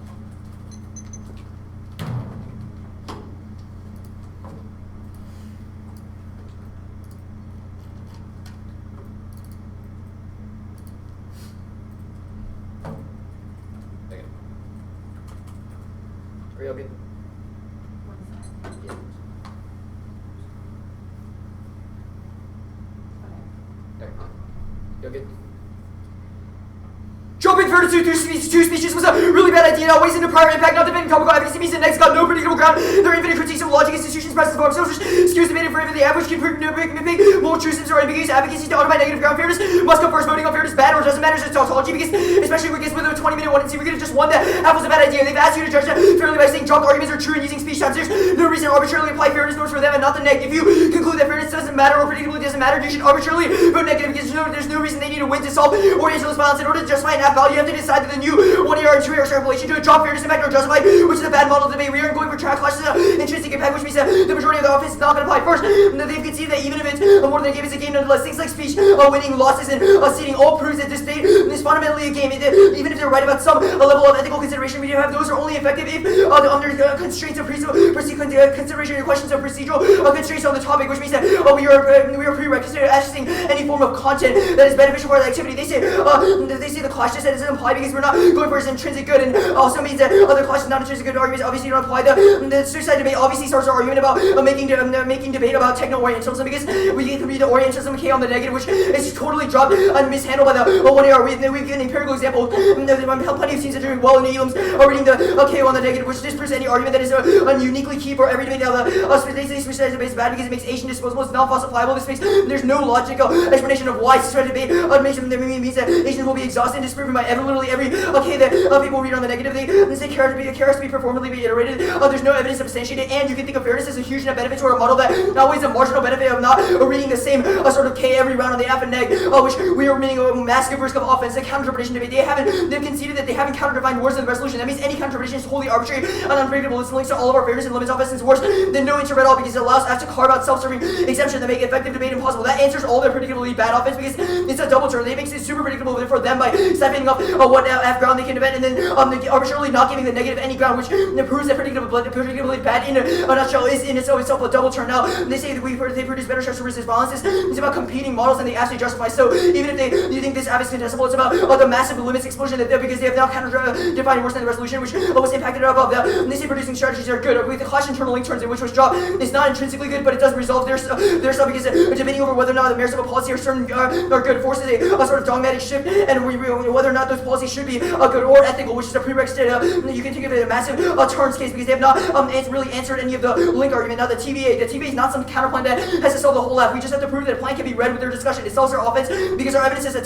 Okay. Are you okay? Yeah. Okay. You okay? Dropping further to two species was a really bad idea. It outweighs into prior impact, not dependent comical efficacy means the next got no predictable ground. Their infinite critiques of logic, institutions, presence, forms, socials, excuse debated for even the average can prove no big, more truths or ambiguous advocacy to automate negative ground. Fairness must come first. Voting on fairness bad or doesn't matter. It's just tautology because, especially with a 20-minute one and see, we could have just won that. Half was a bad idea. They've asked you to judge that fairly by saying dropped arguments are true and using speech times. There's no reason to arbitrarily apply fairness norms for them and not the neg. If you conclude that fairness doesn't matter or predictably doesn't matter, you should arbitrarily vote negative because there's no reason they need to win to solve Orientalist violence in order to justify an app value. You have to decide that the new 1-AR and 2-AR extrapolation to a drop fairness impact or justified, which is a bad model debate. We aren't going for track clashes intrinsic impact, which means that the majority of the offense is not going to apply first. They've conceded that even if it's more than a game, it's a game nonetheless. Things like speech, winning, losses, and seating all proves that this debate is fundamentally a game. Even if they're right about some level of ethical consideration, we do have those are only effective if under constraints of consideration and questions of procedural constraints on the topic, which means that we are prerequisite accessing any form of content that is beneficial for the activity. They say the clash just doesn't apply because we're not going for its intrinsic good, and also means that other classes not intrinsic good arguments obviously don't apply. The suicide debate obviously starts our argument about making debate about techno-orientalism because we can read the Orientalism K on the negative, which is totally dropped and mishandled by the 1AR. We've given an empirical example. Plenty of teams that are doing well in the Elam's are reading the KO on the negative, which disproves any argument that is uniquely key for every debate. Now they say suicide debate is bad because it makes Asian disposable. It's not falsifiable. This makes there's no logical explanation of why suicide debate means that Asians will be exhausted and disproven by literally every that people read on the negative. They say care has to be performatively iterated. There's no evidence to substantiate it, and you can think of fairness as a huge net benefit to a model that outweighs a marginal benefit of not reading the same sort of K every round on the F and neg, which we are meaning a massive risk of offense. The counter-interpretation debate, they've conceded that they haven't counter-defined words in the resolution. That means any counter-interpretation is wholly arbitrary and unpredictable. This links to all of our fairness and limits offense is worse than no interpret at all because it allows us to carve out self-serving exceptions that make effective debate impossible. That answers all their predictably bad offense because it's a double turn. They makes it super predictable for them by siphoning off what F ground they can defend and then arbitrarily not giving the negative any ground, which proves that predictably bad in a nutshell is in itself a double turn. Now they say that they produce better structure resist balances. It's about competing models and they actually justify. So even if you think this app is contestable, it's about the massive limits explosion that because they have now counter-defined worse than the resolution, which was impacted above that. And they say producing strategies are good. With the clash internal link turns in which was dropped, it's not intrinsically good, but it doesn't resolve their stuff because debating over whether or not the merits of a policy are good forces a sort of dogmatic shift, and whether or not those policies should be good or ethical, which is a prerequisite. You can think of it as a massive turns case because they have not really answered any of the link argument. Now the TVA is not some counterplan that has to solve the whole app. We just have to prove that a plan can be read with their discussion. It solves their offense because our evidence is that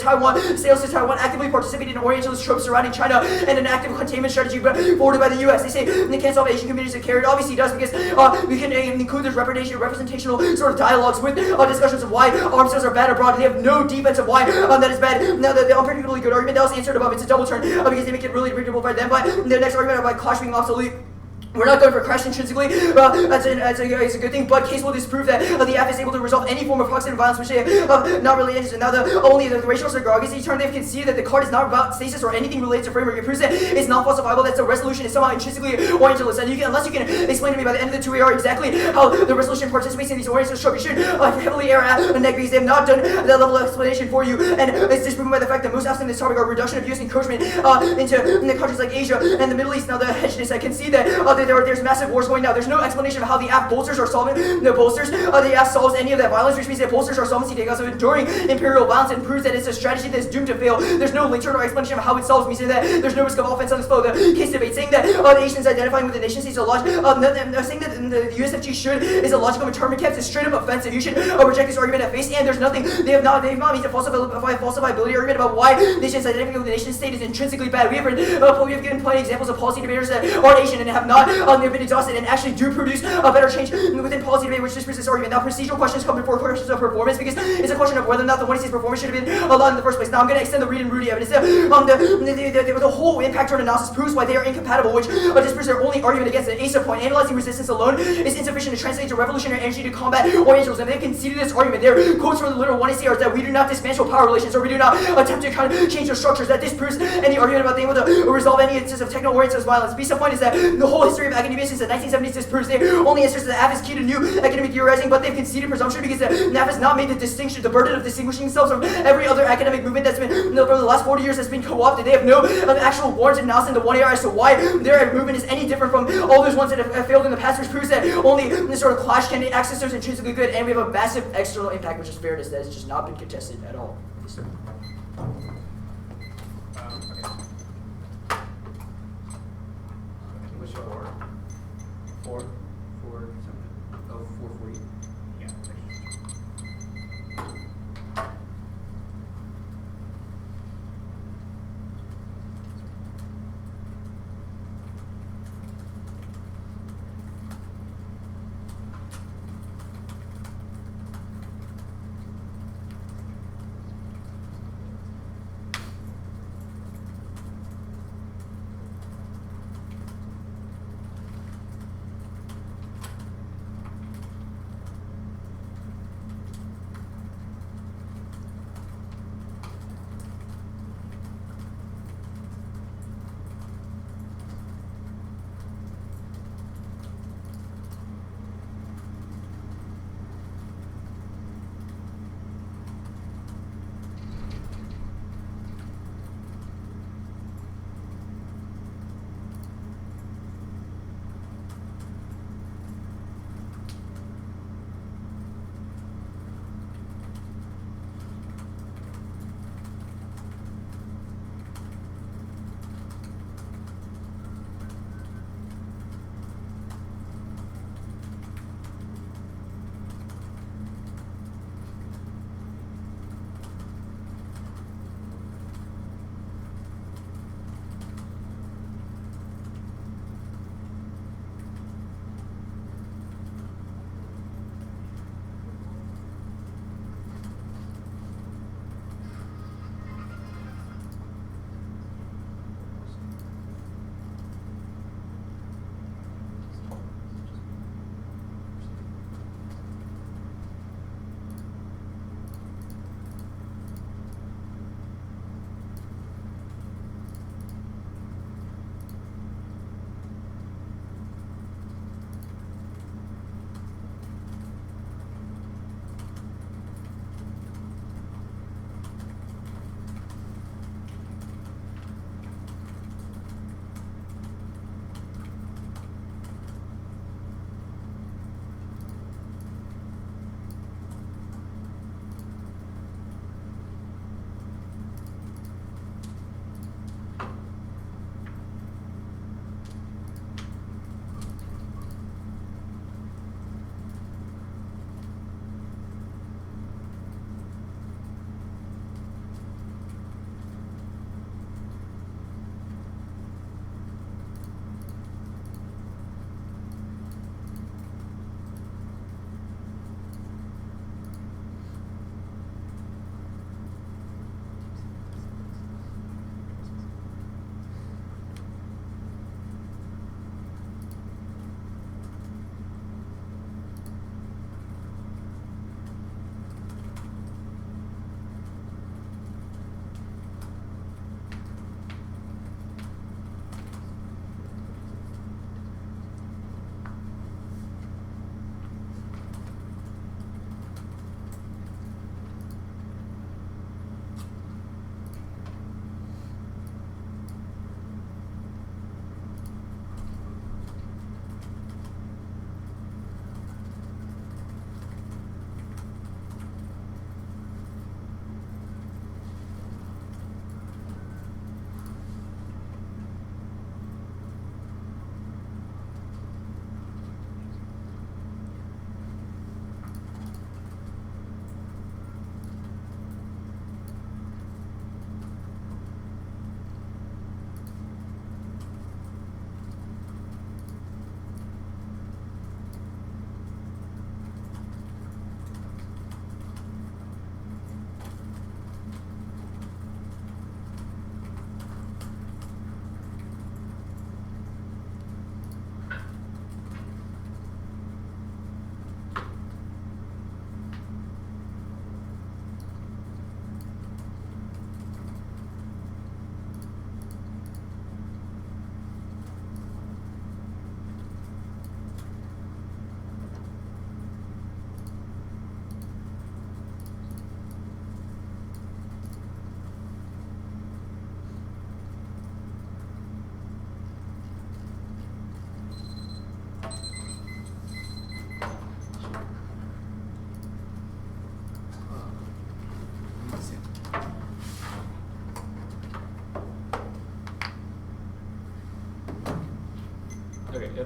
sales to Taiwan actively participated in Orientalist tropes surrounding China and an active containment strategy forwarded by the U.S. They say they can't solve Asian communities that carry. It obviously does because we can include those representational sort of dialogues with discussions of why arms sales are bad abroad, and they have no defense of why that is bad. Now the unpredictably good argument that was answered above, it's a double turn because they make it really predictable for them. But the next argument about clash being obsolete. We're not going for crash intrinsically. That's a good thing. But case will disprove that the app is able to resolve any form of proximate violence, which they have not really interested. Now the racial segregation turn, they've conceded that the card is not about stasis or anything related to framework. It proves that it's not falsifiable. That's the resolution is somehow intrinsically Orientalist. And unless you can explain to me by the end of the 2AR exactly how the resolution participates in these Orientalist tropes, you should heavily err at the neg because they have not done that level of explanation for you. And it's disproven by the fact that most apps in this topic are reduction of U.S. encroachment into countries like Asia and the Middle East. Now the hedgenists, I can see that there's massive wars going now. There's no explanation of how the app bolsters or solvent the bolsters. The app solves any of that violence, which means that bolsters our solvency take us of enduring imperial violence and proves that it's a strategy that's doomed to fail. There's no link or explanation of how it solves, meaning that there's no risk of offense on this flow. The case debate saying that the Asians identifying with the nation states is a logic. Saying that the USFG should is a logical maternal camp is straight up offensive. You should reject this argument at face. And there's nothing they have not made a falsifiability argument about why nations identifying with the nation state is intrinsically bad. We have given plenty of examples of policy debaters that are Asian and have not they've been exhausted and actually do produce a better change within policy debate, which disproves this argument. Now, procedural questions come before questions of performance because it's a question of whether or not the 1C's performance should have been allowed in the first place. Now, I'm going to extend the Reed and Rudy evidence. The whole impact drone analysis proves why they are incompatible, which disproves their only argument against the ASA point. Analyzing resistance alone is insufficient to translate to revolutionary energy to combat Orientals, and they've conceded this argument. Their quotes from the literal 1AC are that we do not dismantle power relations, or we do not attempt to kind of change the structures. That disproves any argument about being able to resolve any instance of techno-orientalist violence. BSA point is that the whole history of academia since the 1970s disproves their only instance that AF is key to new academic theorizing, but they've conceded presumption because NAF has not made the distinction, the burden of distinguishing themselves from every other academic movement that's been, for the last 40 years, has been co-opted. They have no actual warrants analysis in the 1AR as to why their movement is any different from all those ones that have failed in the past, which proves that only this sort of clash can access those intrinsically good, and we have a massive external impact, which is fairness, that has just not been contested at all. Okay. English or 4 something. Oh, 440. yeah.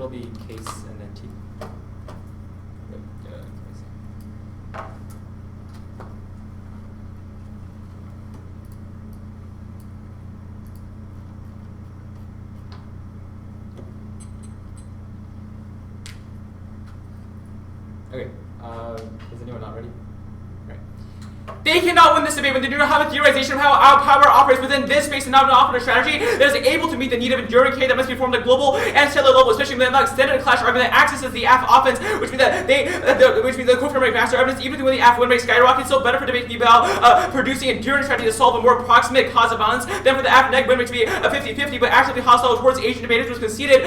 it'll be case and then T. Wait, let me see. Okay, is anyone not ready? Right. They cannot win this debate when they do not have a theorization of how our power operates within this space and not an operative strategy that is able to meet the need of enduring K that must be formed at global and cellular level, especially when the extended clash argument that accesses the AF offense, which means that which means the co-affirmative master evidence, even when the AF win rate skyrockets, so better for debate to be about producing enduring strategy to solve a more proximate cause of violence than for the AF neg win rate to be a 50-50, but actively hostile towards Asian debaters, was conceded,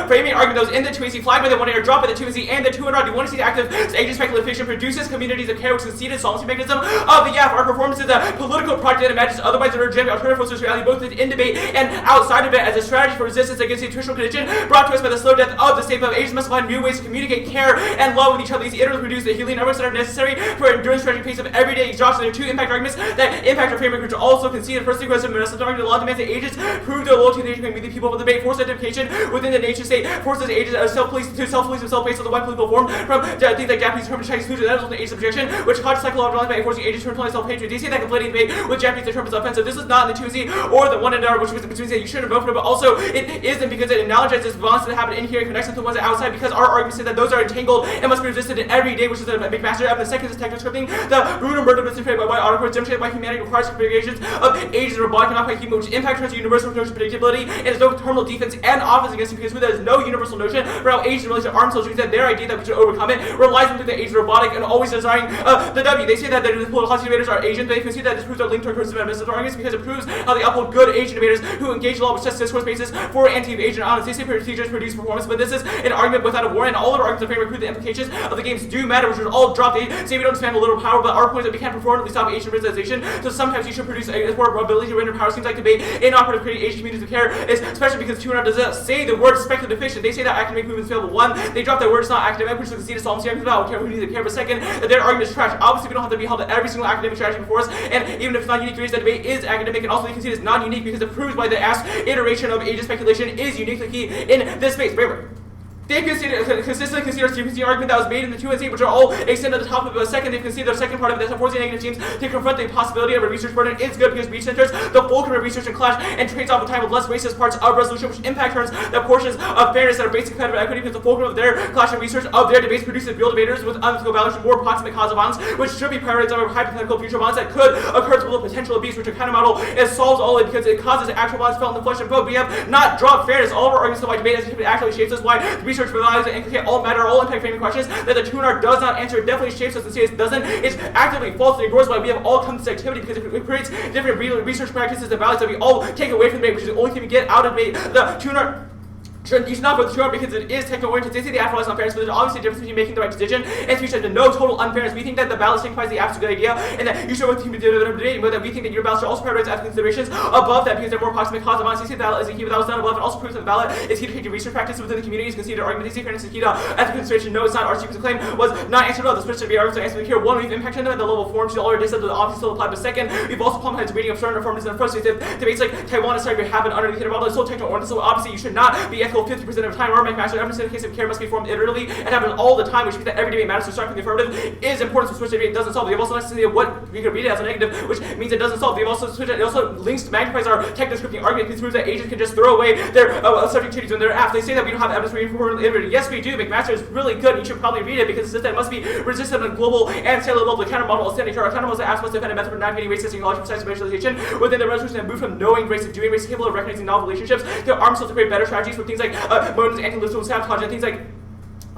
framing an argument that was in the 2AC flag by the 1 drop by the 2AC and the 2 the 1AC active agent speculation produces communities of care, which conceded solvency mechanism of the AF. Our performance is a political project that imagines otherwise an legitimate alternative for social reality, both in debate and outside of it, as a strategy for resistance against the attritional condition brought to us by the slow death of the state of Asians must find new ways to communicate care and love with each other. These iteratively produce the healing networks that are necessary for enduring strategy pace of everyday exhaustion. There are 2 impact arguments that impact our framework, which are also conceded. Firstly, because the argument the law demands that agents prove their loyalty to the nation community people of the debate, forced identification within the nation state, forces agents to self-police themselves based on the one political form from things like Japanese term to Chinese food, and that results in age subjection, which causes psychological violence by enforcing agents to internalize self-hatred. They say that conflating debate with Japanese term is offensive. This is not in the 2Z or the 1 which means that you shouldn't vote for it, but also it isn't because it analogizes violence that happen in here and connects it to the ones outside, because our arguments say that those are entangled and must be resisted in every day, which is a big master. And the second is techno scripting. The brutal murder perpetrated by white autocrats demonstrated by humanity requires configurations of agents robotic and not by human, which impact turns universal notion of predictability, and there's no terminal defense and offense against it, because there is no universal notion for how agents relate to armed soldiers, which is that their idea that we should overcome it relies on the agent robotic and always desiring the W. They say that the political hostage debaters are agents, but they can see that this proves our link to our criticism of arguments, because it proves how they uphold good agent debaters who engage law with such discourse basis for anti-agent honest. They say procedures produce performance, but this is an argument without a warrant. All of our arguments of framework prove the implications of the games do matter, which are all dropped. They say we don't expand a little power, but our point is that we can't performatively stop agent realization, so sometimes you should produce a more ability to render power schemes like debate, inoperative creating agent communities of care, is especially because 2 does not say the word speculative fiction. They say that academic movements fail, but 1, they drop that word, it's not academic, which is conceded solvency arguments about care who needs to care, but 2nd, that their argument is trash. Obviously, we don't have to be held to every single academic strategy before us, and even if it's not unique to that debate is academic, and also they concede it's non-unique because it proves by the iteration of agent speculation is uniquely key in this space. Remember, they consistently consider the argument that was made in the 2 and Z, which are all extended to the top of it. Second, they've considered the second part of it that forcing negative teams to confront the possibility of a research burden is good because reach centers the fulcrum of research and clash and trades off the time of less racist parts of resolution, which impact turns the portions of fairness that are basic competitive equity, because the fulcrum of their clash and research of their debates produces real debaters with unethical values more proximate cause of violence, which should be prioritized over hypothetical future violence that could occur to the potential abuse, which a kind of model it solves all it because it causes actual violence felt in the flesh and blood. We have not dropped fairness. All of our arguments of why debate as it actually shapes us, why research values and all matter, all impact framing questions that the tuner does not answer. It definitely shapes us and says it doesn't. It's actively false and ignores why we have all come to this activity, because it creates different research practices and values that we all take away from the debate, which is the only thing we get out of debate. The tuner you should not vote the tuner because it is techno-oriented. They say the after relies on fairness, but there's obviously a difference between making the right decision and speech has been no total unfairness. We think that the ballot signifies the absolute good idea, and that you should vote the debate, but that we think that your ballot should also prioritize ethical considerations above that because they're more proximate cause of violence. They say the ballot is a key, but that was done above. It also proves that the ballot is key to taking research practice within the community. Is considered argument. They say fairness is key to ethical consideration. No, it's not. Our sequence of claim was not answered well. The switch to be arguments to answer here. 1, we've impacted them at the level of form. She already said that the obviously still applied, but 2nd, we've also plummeted reading of certain reformers and frustrated debates like Taiwan is starting to happen underneath the model. It's still techno-oriented, so obviously you should not be ethical 50% of the time. Our master evidence in the case of care must be formed iteratively and happen all the time, which means that every debate matters. So starting from the affirmative is important to switch debate. It doesn't solve. They've also listed what we could read it as a negative, which means it doesn't solve. They've also switched it. It also magnifies our techno-scripting argument because it proves that agents can just throw away their subject treaties when they're asked. They say that we don't have evidence for informal iterative. Yes, we do. McMaster is really good. You should probably read it because it says that it must be resistant on global and cellular level. The counter model is standing to our counter model that asks us to defend a method for navigating race testing knowledge precise racialization within the resolution and move from knowing race to doing race, capable of recognizing novel relationships to arm themselves to create better strategies for things like modes, anti-literal sabotage, and things like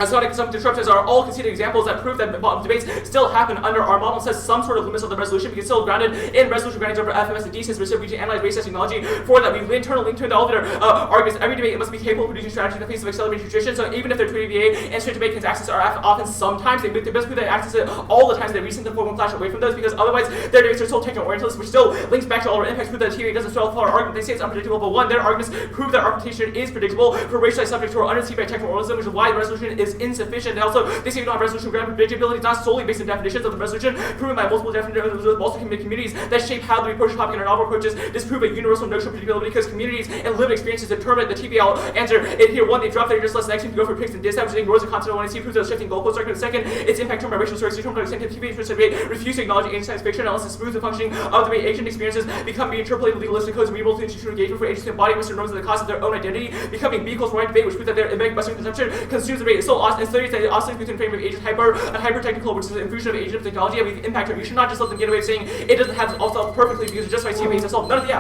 sonic disruptors are all conceded examples that prove that debates still happen under our model. It says some sort of limits of the resolution because it's still grounded in resolution groundings over FMS and DC specifically to analyze race technology. For that, we've internal link to all of their arguments. Every debate must be capable of producing strategy in the face of accelerated nutrition. So even if their 2DVA and straight debate can access our often sometimes they best prove they access it all the time. So they recent the form flash away from those because otherwise their debates are still techno-orientalist, which still links back to all our impacts. Prove that theory doesn't solve our argument. They say it's unpredictable, but 1, their arguments prove that argumentation is predictable for racialized subjects who are underseen by techno-orientalism, which is why the resolution is is insufficient. And also, they say we don't have resolution ground predictability. It's not solely based on definitions of the resolution, proven by multiple definitions of multiple communities that shape how we approach the topic in our novel approaches. Disprove a universal notion of predictability because communities and lived experiences determine the TPL answer. In here, one, they drop their interest less next to go for picks and discounts, which ignores the concept of 1C, proves that shifting goalposts are second. Its impact on racial stories, term extent of TV interest rate, refuse to acknowledge ancient science fiction analysis, smooths the functioning of the way ancient experiences become being interpolated legalistic codes, amenable to institutional engagement for agents to embody Western norms at the cost of their own identity, becoming vehicles for right debate, which proves that their embedded Western consumption consumes the rate. So and studies that oscillates between frame of agent hyper technical, which is an infusion of agent technology, and we impact her. You should not just let them get away with saying it doesn't have all solved perfectly because it justifies TPAs to solve none of the